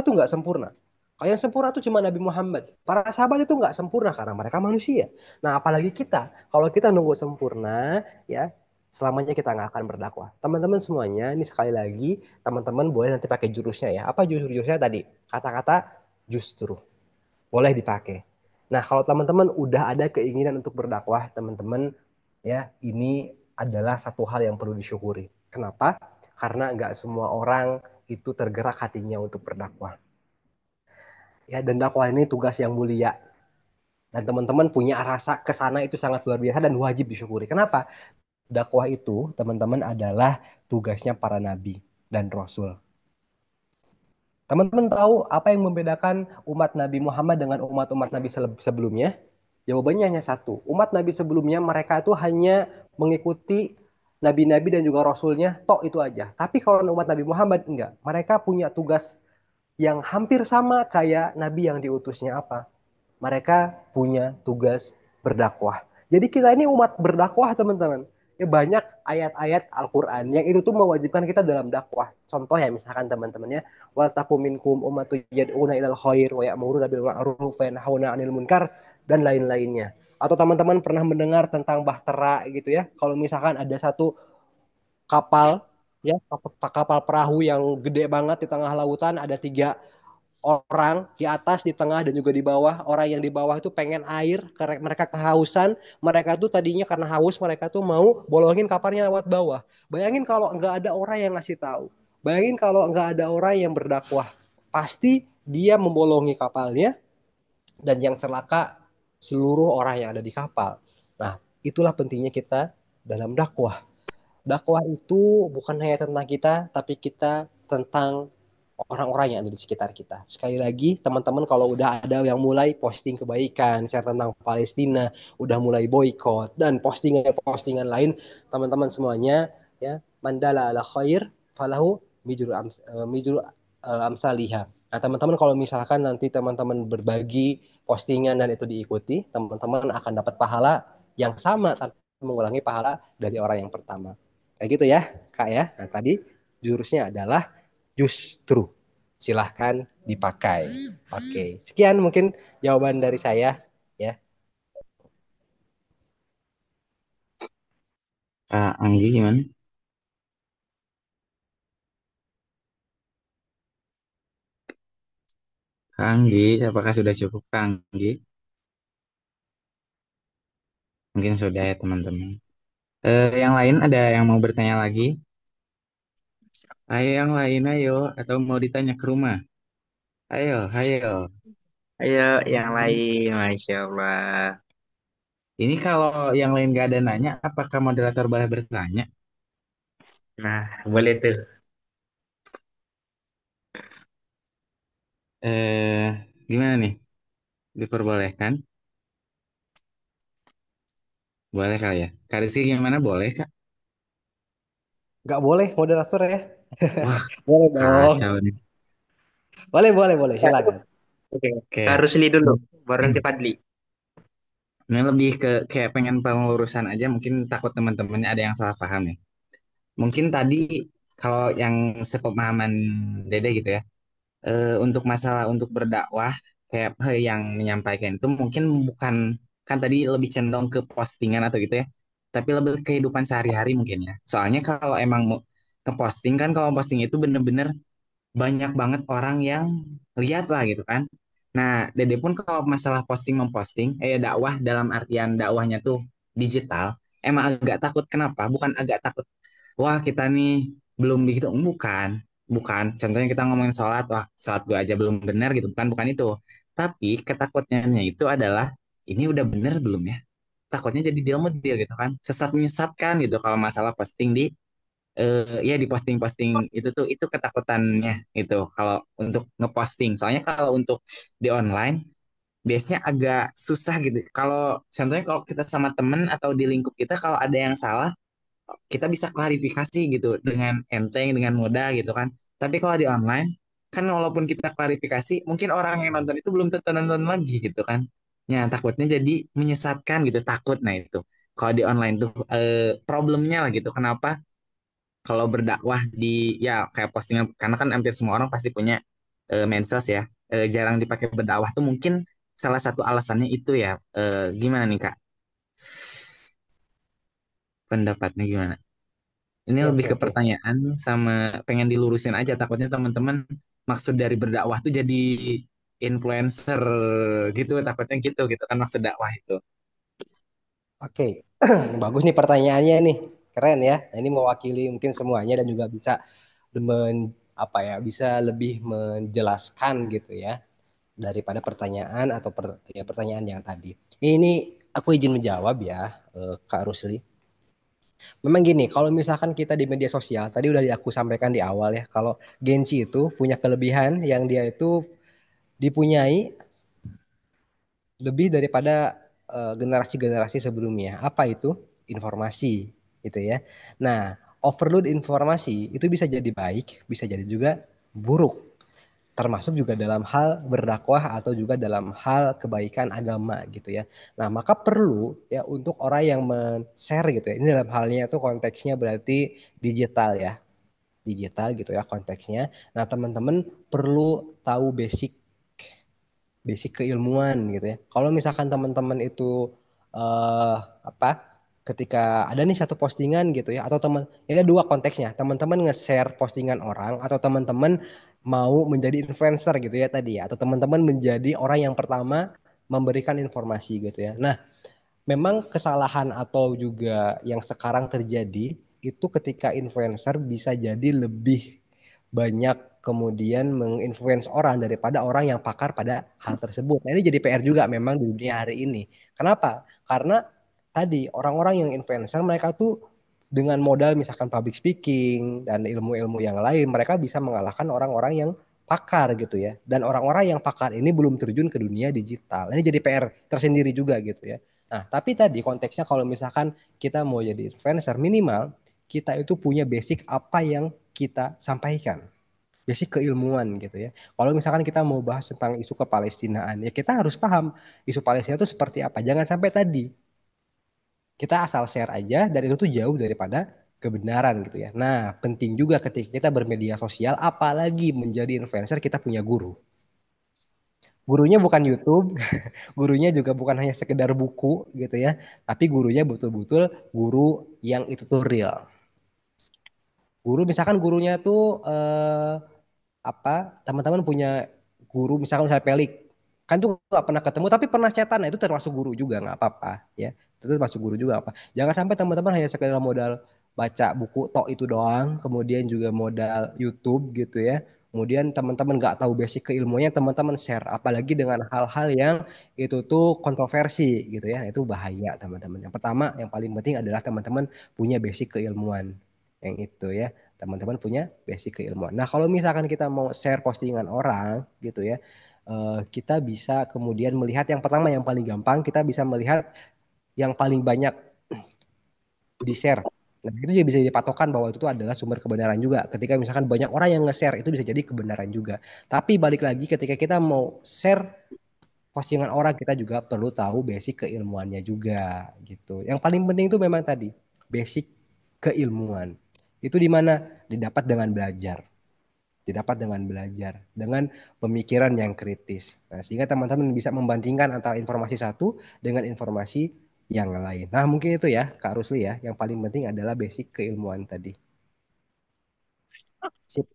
tuh nggak sempurna. Kalau yang sempurna tuh cuma Nabi Muhammad. Para sahabat itu nggak sempurna karena mereka manusia. Nah, apalagi kita. Kalau kita nunggu sempurna, ya selamanya kita nggak akan berdakwah. Teman-teman semuanya, ini sekali lagi, teman-teman boleh nanti pakai jurusnya ya. Apa jurusnya tadi? Kata-kata justru. Boleh dipakai. Nah, kalau teman-teman udah ada keinginan untuk berdakwah, teman-teman, ya ini adalah satu hal yang perlu disyukuri. Kenapa? Karena nggak semua orang itu tergerak hatinya untuk berdakwah. Ya, dan dakwah ini tugas yang mulia. Dan teman-teman punya rasa ke sana itu sangat luar biasa dan wajib disyukuri. Kenapa? Dakwah itu, teman-teman, adalah tugasnya para nabi dan rasul. Teman-teman tahu apa yang membedakan umat Nabi Muhammad dengan umat-umat Nabi sebelumnya? Jawabannya hanya satu. Umat Nabi sebelumnya mereka itu hanya mengikuti nabi-nabi dan juga rasulnya, tok itu aja. Tapi kalau umat Nabi Muhammad enggak. Mereka punya tugas yang hampir sama kayak nabi yang diutusnya apa? Mereka punya tugas berdakwah. Jadi kita ini umat berdakwah, teman-teman. Ya, banyak ayat-ayat Al-Quran yang itu tuh mewajibkan kita dalam dakwah. Contoh ya, misalkan teman-temannya, wal takum minkum ummatu yad'una ilal khair wa ya'muruna bil ma'ruf wa yanhauna 'anil munkar dan lain-lainnya. Atau teman-teman pernah mendengar tentang bahtera gitu ya. Kalau misalkan ada satu kapal, ya kapal perahu yang gede banget di tengah lautan, ada tiga orang di atas, di tengah, dan juga di bawah. Orang yang di bawah itu pengen air, mereka kehausan. Mereka tuh tadinya karena haus, mereka tuh mau bolongin kaparnya lewat bawah. Bayangin kalau nggak ada orang yang ngasih tahu. Bayangin kalau nggak ada orang yang berdakwah. Pasti dia membolongi kapalnya, dan yang celaka seluruh orang yang ada di kapal. Nah, itulah pentingnya kita dalam dakwah. Dakwah itu bukan hanya tentang kita, tapi kita tentang orang-orang yang ada di sekitar kita. Sekali lagi, teman-teman kalau udah ada yang mulai posting kebaikan, share tentang Palestina, udah mulai boykot dan postingan-postingan lain, teman-teman semuanya, ya, mandala ala khair falahu amsalihah. Nah, teman-teman kalau misalkan nanti teman-teman berbagi postingan dan itu diikuti, teman-teman akan dapat pahala yang sama tanpa mengulangi pahala dari orang yang pertama. Kayak gitu ya, Kak ya. Nah, tadi jurusnya adalah justru. Silahkan dipakai. Oke, sekian mungkin jawaban dari saya ya. Kak Anggi gimana? Kak Anggi, apakah sudah cukup Kak Anggi? Mungkin sudah ya teman-teman. Yang lain ada yang mau bertanya lagi? Ayo yang lain ayo. Atau mau ditanya ke rumah? Ayo, ayo. Ayo yang lain, Masya Allah. Ini kalau yang lain gak ada nanya, apakah moderator boleh bertanya? Nah, boleh tuh. Eh, Gimana nih? Diperbolehkan? Boleh kali ya. Kak Rizky gimana? Boleh Kak? Nggak boleh moderator ya? Wah, Boleh dong. kacau nih. Boleh, boleh, boleh. Silakan. Oke, Kak Oke. Rusli dulu, baru nanti Fadli. Ini lebih ke kayak pengen pengelurusan aja. Mungkin takut teman-temannya ada yang salah paham ya. Mungkin tadi kalau yang sepemahaman Dede gitu ya. Untuk masalah untuk berdakwah, kayak yang menyampaikan itu mungkin bukan, kan tadi lebih cenderung ke postingan atau gitu ya, tapi lebih ke kehidupan sehari-hari mungkin ya. Soalnya kalau emang mau ke posting kan, kalau posting itu bener-bener banyak banget orang yang lihat lah gitu kan. Nah, Dede pun kalau masalah posting memposting, dakwah dalam artian dakwahnya tuh digital, emang agak takut. Kenapa? Bukan agak takut, wah kita nih belum begitu, bukan. Bukan. Contohnya kita ngomongin sholat, wah sholat gue aja belum benar gitu. Bukan itu. Tapi ketakutannya itu adalah, ini udah bener belum ya? Takutnya jadi deal deal gitu kan. Sesat menyesatkan gitu kalau masalah posting di ya di posting-posting itu ketakutannya itu kalau untuk ngeposting. Soalnya kalau untuk di online biasanya agak susah gitu. Kalau contohnya kalau kita sama temen atau di lingkup kita, kalau ada yang salah kita bisa klarifikasi gitu dengan enteng, dengan mudah gitu kan. Tapi kalau di online kan, walaupun kita klarifikasi mungkin orang yang nonton itu belum tentu nonton lagi gitu kan. Ya takutnya jadi menyesatkan gitu, takut. Nah itu kalau di online tuh problemnya lah gitu. Kenapa kalau berdakwah di, ya kayak postingan, karena kan hampir semua orang pasti punya medsos ya, jarang dipakai berdakwah tuh mungkin salah satu alasannya itu ya. Gimana nih Kak, pendapatnya gimana? Ini Oke, lebih oke, ke oke. pertanyaan sama pengen dilurusin aja, takutnya teman-teman maksud dari berdakwah tuh jadi influencer gitu, takutnya gitu gitu kan maksud dakwah itu. Oke. Ini bagus nih pertanyaannya nih. Keren ya. Nah, ini mewakili mungkin semuanya dan juga bisa apa ya, bisa lebih menjelaskan gitu ya daripada pertanyaan atau pertanyaan yang tadi. Ini aku izin menjawab ya, Kak Rusli. Memang gini, kalau misalkan kita di media sosial, tadi udah aku sampaikan di awal ya, kalau Genci itu punya kelebihan yang dia itu dipunyai lebih daripada generasi-generasi sebelumnya. Apa itu? Informasi, gitu ya. Nah, overload informasi itu bisa jadi baik, bisa jadi juga buruk. Termasuk juga dalam hal berdakwah atau juga dalam hal kebaikan agama gitu ya. Nah, maka perlu ya untuk orang yang men-share gitu ya. Ini dalam halnya itu konteksnya berarti digital ya. Digital gitu ya konteksnya. Nah, teman-teman perlu tahu basic basic keilmuan gitu ya. Kalau misalkan teman-teman itu apa ketika ada nih satu postingan gitu ya atau teman ini ada dua konteksnya. Teman-teman nge-share postingan orang atau teman-teman mau menjadi influencer gitu ya tadi ya atau teman-teman menjadi orang yang pertama memberikan informasi gitu ya. Nah, memang kesalahan atau juga yang sekarang terjadi itu ketika influencer bisa jadi lebih banyak kemudian menginfluence orang daripada orang yang pakar pada hal tersebut. Nah, ini jadi PR juga memang di dunia hari ini. Kenapa? Karena tadi orang-orang yang influencer mereka tuh dengan modal misalkan public speaking dan ilmu-ilmu yang lain, mereka bisa mengalahkan orang-orang yang pakar gitu ya. Dan orang-orang yang pakar ini belum terjun ke dunia digital. Ini jadi PR tersendiri juga gitu ya. Nah, tapi tadi konteksnya kalau misalkan kita mau jadi influencer, minimal kita itu punya basic apa yang kita sampaikan. Basic keilmuan gitu ya. Kalau misalkan kita mau bahas tentang isu kepalestinaan, ya kita harus paham isu Palestina itu seperti apa. Jangan sampai tadi kita asal share aja dan itu tuh jauh daripada kebenaran gitu ya. Nah, penting juga ketika kita bermedia sosial, apalagi menjadi influencer, kita punya guru. Gurunya bukan YouTube, gurunya juga bukan hanya sekedar buku gitu ya, tapi gurunya betul-betul guru yang itu tuh real. Guru misalkan gurunya tuh apa teman-teman punya guru misalkan saya pelik kan tuh nggak pernah ketemu tapi pernah chatan, nah itu termasuk guru juga nggak apa-apa ya, itu termasuk guru juga apa, jangan sampai teman-teman hanya sekedar modal baca buku tok itu doang kemudian juga modal YouTube gitu ya, kemudian teman-teman nggak tahu basic keilmuannya teman-teman share apalagi dengan hal-hal yang itu tuh kontroversi gitu ya. Nah, itu bahaya teman-teman. Yang pertama yang paling penting adalah teman-teman punya basic keilmuan yang itu ya, teman-teman punya basic keilmuan. Nah, kalau misalkan kita mau share postingan orang gitu ya, kita bisa kemudian melihat yang pertama yang paling gampang, kita bisa melihat yang paling banyak di-share. Nah, itu juga bisa jadi patokan bahwa itu tuh adalah sumber kebenaran juga. Ketika misalkan banyak orang yang nge-share, itu bisa jadi kebenaran juga. Tapi balik lagi ketika kita mau share postingan orang, kita juga perlu tahu basic keilmuannya juga gitu. Yang paling penting itu memang tadi, basic keilmuan. Itu di mana? Didapat dengan belajar. didapat dengan belajar, dengan pemikiran yang kritis. Nah, sehingga teman-teman bisa membandingkan antara informasi satu dengan informasi yang lain. Nah, mungkin itu ya, Kak Rusli ya, yang paling penting adalah basic keilmuan tadi. Sip.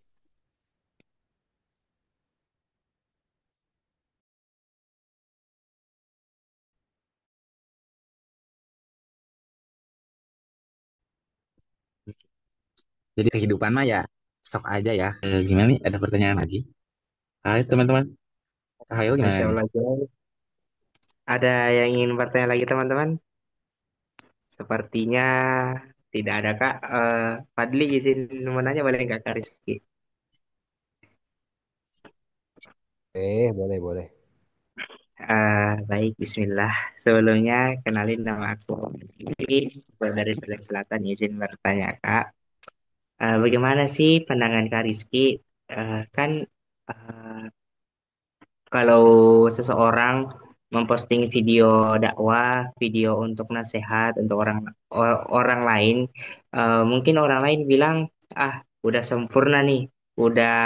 Jadi kehidupan mah ya sok aja ya. Gimana nih? Ada pertanyaan lagi? Hai teman-teman. Kak Hail gimana Masya nih? Allah, Jay. Ada yang ingin bertanya lagi teman-teman? Sepertinya tidak ada Kak. Fadli izin menanya boleh nggak Kak Rizky? Boleh, boleh. Baik, Bismillah. Sebelumnya kenalin nama aku. Dari Sulawesi Selatan izin bertanya Kak. Bagaimana sih pandangan Kak Rizky? Kan eh, kalau seseorang memposting video dakwah, video untuk nasihat untuk orang lain, mungkin orang lain bilang, ah, udah sempurna nih, udah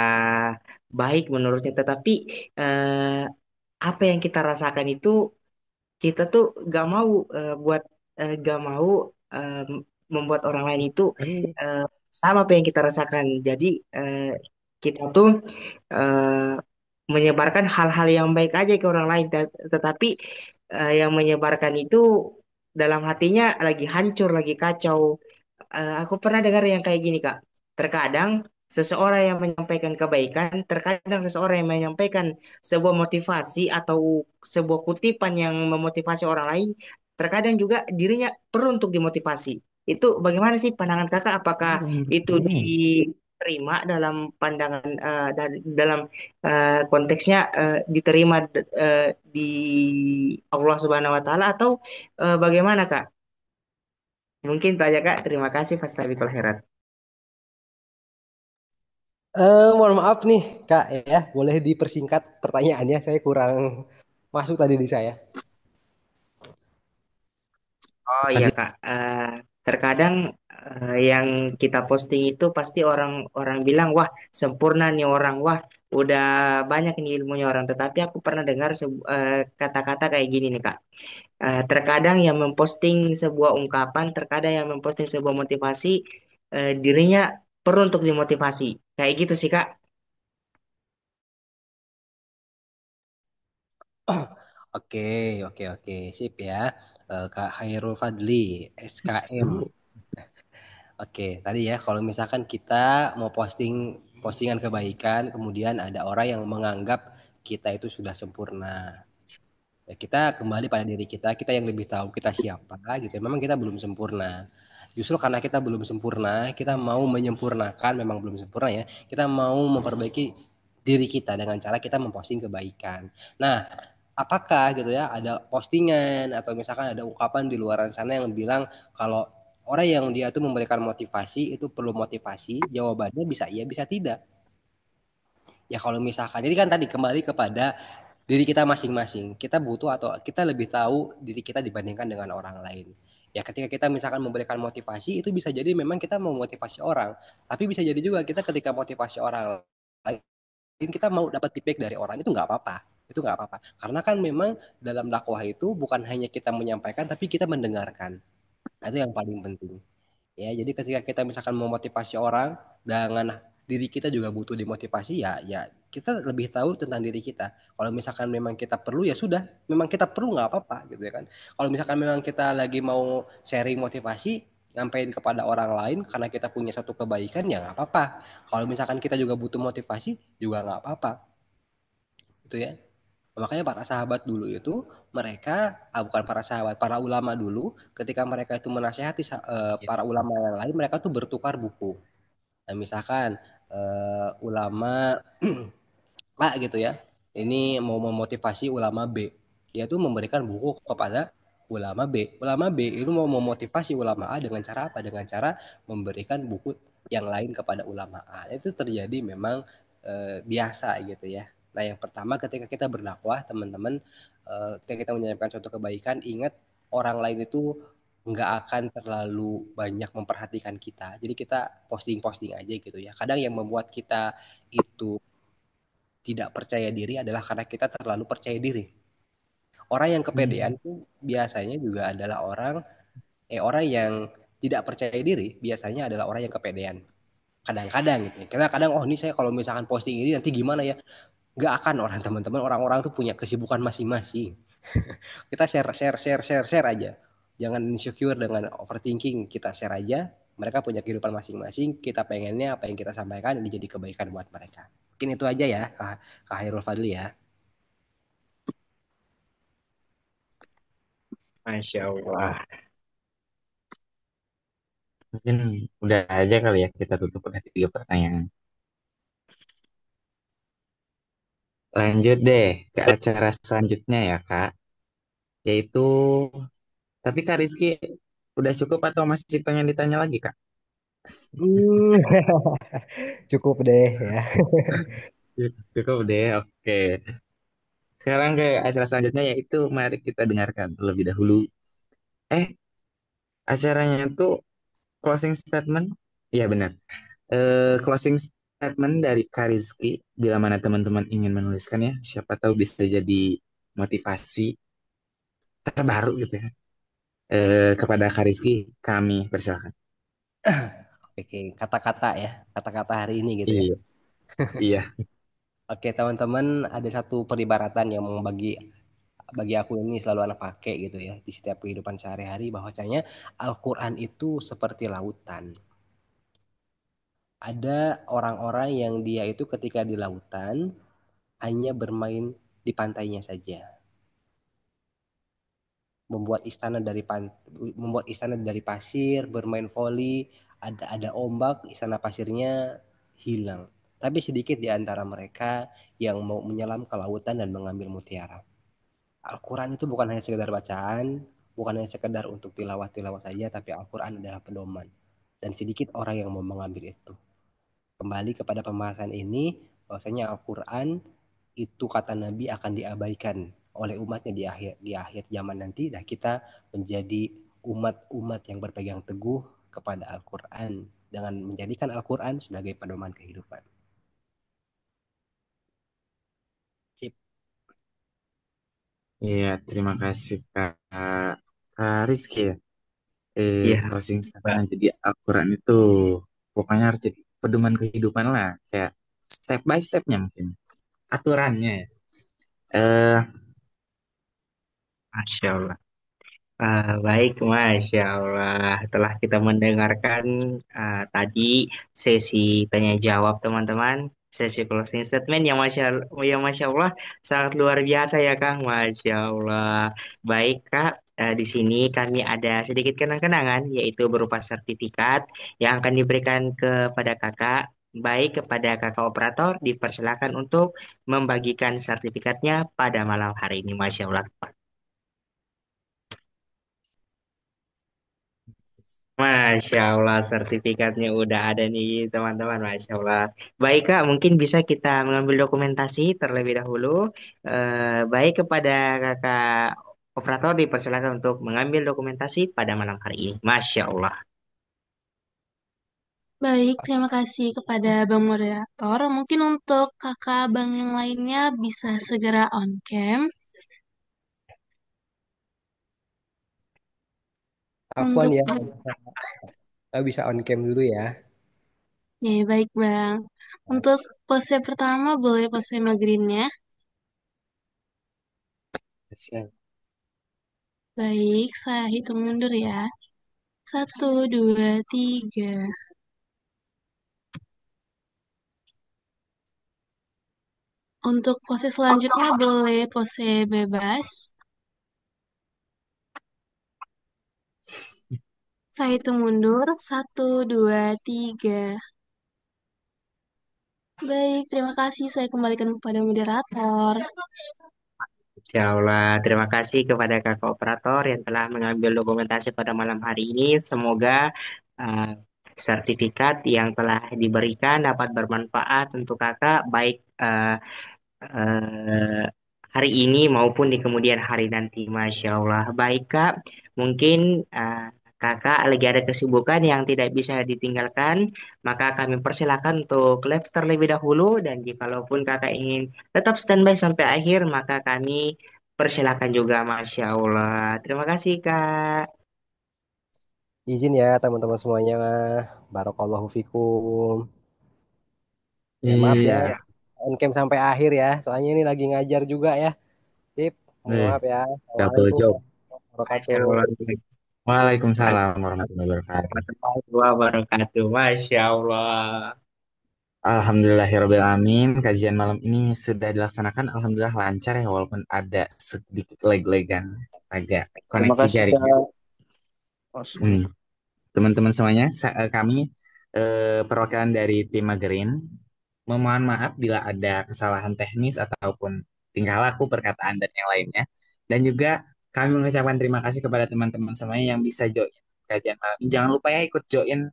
baik menurutnya. Tetapi eh, apa yang kita rasakan itu kita tuh gak mau gak mau eh, membuat orang lain itu eh, sama apa yang kita rasakan. Jadi eh, kita tuh eh, menyebarkan hal-hal yang baik aja ke orang lain, tetapi yang menyebarkan itu dalam hatinya lagi hancur, lagi kacau. Aku pernah dengar yang kayak gini, Kak. Terkadang seseorang yang menyampaikan kebaikan, terkadang seseorang yang menyampaikan sebuah motivasi atau sebuah kutipan yang memotivasi orang lain, terkadang juga dirinya perlu untuk dimotivasi. Itu bagaimana sih pandangan Kakak? Apakah itu diterima dalam pandangan dalam konteksnya diterima di Allah Subhanahu wa taala atau bagaimana, Kak? Mungkin itu aja Kak. Terima kasih. Fastabiqul khairat. Mohon maaf nih, Kak ya, boleh dipersingkat pertanyaannya. Saya kurang masuk tadi di saya. Oh iya Fadli, Kak. Terkadang yang kita posting itu pasti orang-orang bilang, wah sempurna nih orang, wah udah banyak nih ilmunya orang. Tetapi aku pernah dengar kata-kata kayak gini nih Kak. Terkadang yang memposting sebuah ungkapan, terkadang yang memposting sebuah motivasi, dirinya perlu untuk dimotivasi. Kayak gitu sih Kak. Oke, oke, oke, sip ya. Kak Hairul Fadli, SKM. Oke, tadi ya kalau misalkan kita mau postingan kebaikan, kemudian ada orang yang menganggap kita itu sudah sempurna. Ya, kita kembali pada diri kita yang lebih tahu kita siapa gitu. Memang kita belum sempurna. Justru karena kita belum sempurna, kita mau menyempurnakan, memang belum sempurna ya. Kita mau memperbaiki diri kita dengan cara kita memposting kebaikan. Nah, apakah gitu ya ada postingan atau misalkan ada ungkapan di luar sana yang bilang kalau orang yang dia tuh memberikan motivasi itu perlu motivasi? Jawabannya bisa iya, bisa tidak. Ya kalau misalkan, jadi kan tadi kembali kepada diri kita masing-masing. Kita butuh atau kita lebih tahu diri kita dibandingkan dengan orang lain. Ya ketika kita misalkan memberikan motivasi itu bisa jadi memang kita mau motivasi orang, tapi bisa jadi juga kita ketika motivasi orang lain kita mau dapat feedback dari orang itu nggak apa-apa. Itu nggak apa-apa. Karena kan memang dalam dakwah itu bukan hanya kita menyampaikan tapi kita mendengarkan. Nah, itu yang paling penting. Ya, jadi ketika kita misalkan memotivasi orang dengan diri kita juga butuh dimotivasi ya, ya kita lebih tahu tentang diri kita. Kalau misalkan memang kita perlu ya sudah, memang kita perlu nggak apa-apa gitu ya kan. Kalau misalkan memang kita lagi mau sharing motivasi, nyampein kepada orang lain karena kita punya satu kebaikan ya nggak apa-apa. Kalau misalkan kita juga butuh motivasi juga nggak apa-apa, gitu ya. Makanya para sahabat dulu itu mereka bukan para sahabat, para ulama dulu ketika mereka itu menasehati para ulama yang lain mereka tuh bertukar buku. Nah, misalkan ulama A gitu ya. Ini mau memotivasi ulama B. Dia tuh memberikan buku kepada ulama B. Ulama B itu mau memotivasi ulama A dengan cara apa? Dengan cara memberikan buku yang lain kepada ulama A. Itu terjadi memang biasa gitu ya. Nah, yang pertama ketika kita berdakwah, teman-teman, ketika kita menyampaikan suatu kebaikan, ingat orang lain itu nggak akan terlalu banyak memperhatikan kita. Jadi kita posting-posting aja gitu ya. Kadang yang membuat kita itu tidak percaya diri adalah karena kita terlalu percaya diri. Orang yang kepedean Hmm. tuh biasanya juga adalah orang yang tidak percaya diri biasanya adalah orang yang kepedean. Kadang-kadang gitu. Karena kadang oh ini saya kalau misalkan posting ini nanti gimana ya? Nggak akan orang teman-teman orang-orang tuh punya kesibukan masing-masing. Kita share aja. Jangan insecure dengan overthinking, kita share aja. Mereka punya kehidupan masing-masing, kita pengennya apa yang kita sampaikan ini jadi kebaikan buat mereka. Mungkin itu aja ya Kak Hairul Fadli ya. Masya Allah. Mungkin udah aja kali ya kita tutup udah 3 pertanyaan. Lanjut deh ke acara selanjutnya ya Kak, yaitu tapi Kak Rizky udah cukup atau masih pengen ditanya lagi Kak? Hmm, cukup deh ya. Cukup deh, oke. Sekarang ke acara selanjutnya yaitu mari kita dengarkan terlebih dahulu. Eh, acaranya tuh closing statement. Iya benar. Closing statement dari Kak Rizky bila mana teman-teman ingin menuliskannya, siapa tahu bisa jadi motivasi terbaru gitu ya. Kepada Kak Rizky, kami persilakan. Oke, kata-kata ya, kata-kata hari ini gitu ya. Iya, iya. Oke, teman-teman, ada satu peribaratan yang bagi bagi aku ini selalu anak pakai gitu ya di setiap kehidupan sehari-hari bahwasanya Al-Qur'an itu seperti lautan. Ada orang-orang yang dia itu ketika di lautan hanya bermain di pantainya saja, membuat istana dari membuat istana dari pasir, bermain voli, ada ombak, istana pasirnya hilang. Tapi sedikit di antara mereka yang mau menyelam ke lautan dan mengambil mutiara. Al-Quran itu bukan hanya sekedar bacaan, bukan hanya sekedar untuk tilawah-tilawah saja, tapi Al-Quran adalah pedoman. Dan sedikit orang yang mau mengambil itu. Kembali kepada pembahasan ini, bahwasanya Al-Quran itu kata Nabi akan diabaikan oleh umatnya di akhir zaman nanti, dan kita menjadi umat-umat yang berpegang teguh kepada Al-Quran dengan menjadikan Al-Quran sebagai pedoman kehidupan. Sip. Iya, terima kasih Kak Rizky ya. Iya, Closing Pak. statement jadi Al-Quran itu pokoknya harus jadi pedoman kehidupan lah, kayak step by stepnya mungkin aturannya ya. Eh, Masya Allah. Baik, Masya Allah. Telah kita mendengarkan tadi sesi tanya jawab teman-teman, sesi closing statement yang Masya Allah sangat luar biasa ya Kang. Masya Allah. Baik Kak, di sini kami ada sedikit kenang-kenangan yaitu berupa sertifikat yang akan diberikan kepada Kakak. Baik kepada Kakak operator, dipersilakan untuk membagikan sertifikatnya pada malam hari ini. Masya Allah. Masya Allah, sertifikatnya udah ada nih teman-teman. Masya Allah. Baik Kak, mungkin bisa kita mengambil dokumentasi terlebih dahulu. Baik kepada Kakak operator dipersilakan untuk mengambil dokumentasi pada malam hari ini. Masya Allah. Baik, terima kasih kepada Bang Moderator. Mungkin untuk kakak Bang yang lainnya bisa segera on cam. Afwan Untuk, ya, bisa on cam dulu ya. ya baik Bang. Untuk pose pertama boleh pose magreennya. siap. Baik, saya hitung mundur ya. Satu, dua, tiga. Untuk pose selanjutnya boleh pose bebas. Saya hitung mundur. Satu, dua, tiga. Baik, terima kasih. Saya kembalikan kepada moderator. Insya Allah, terima kasih kepada kakak operator yang telah mengambil dokumentasi pada malam hari ini. Semoga uh, sertifikat yang telah diberikan dapat bermanfaat untuk kakak, baik uh, hari ini maupun di kemudian hari nanti. Masya Allah. Baik Kak, mungkin Kakak lagi ada kesibukan yang tidak bisa ditinggalkan, maka kami persilakan untuk live terlebih dahulu dan jikalaupun Kakak ingin tetap standby sampai akhir, maka kami persilakan juga. Masya Allah. Terima kasih Kak. Izin ya teman-teman semuanya. Barakallahu fikum. Ya maaf ya, Iya. on cam sampai akhir ya. Soalnya ini lagi ngajar juga ya. Sip, mohon Eh, maaf ya. double Assalamualaikum job. warahmatullahi Masya wabarakatuh. Allah. Waalaikumsalam Waalaikumsalam warahmatullahi wabarakatuh. warahmatullahi wabarakatuh. Masya Allah. Alhamdulillahirrabbilalamin. Kajian malam ini sudah dilaksanakan. Alhamdulillah lancar ya, walaupun ada sedikit lag-lagan, agak Terima koneksi kasih jaring. Kak. Pasti. Teman-teman semuanya, kami perwakilan dari tim Magerin memohon maaf bila ada kesalahan teknis ataupun tingkah laku, perkataan, dan yang lainnya. Dan juga kami mengucapkan terima kasih kepada teman-teman semuanya yang bisa join kajian malam ini. Jangan lupa ya ikut join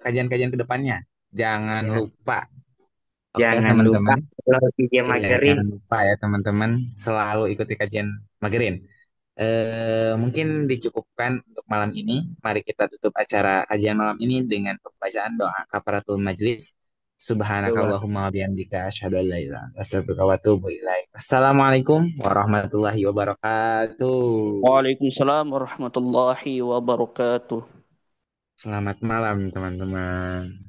kajian-kajian ke depannya. Jangan Ya, lupa. Oke, jangan lupa teman-teman. kalau DJ Iya, Magerin. jangan lupa ya teman-teman selalu ikuti kajian Magerin. Mungkin dicukupkan untuk malam ini. Mari kita tutup acara kajian malam ini dengan pembacaan doa kafaratul majlis. Coba. Subhanakallahumma wa bihamdika asyhadu an la ilaha illa anta astaghfiruka wa atubu ilaik. Assalamualaikum warahmatullahi wabarakatuh. Waalaikumsalam warahmatullahi wabarakatuh. Selamat malam teman-teman.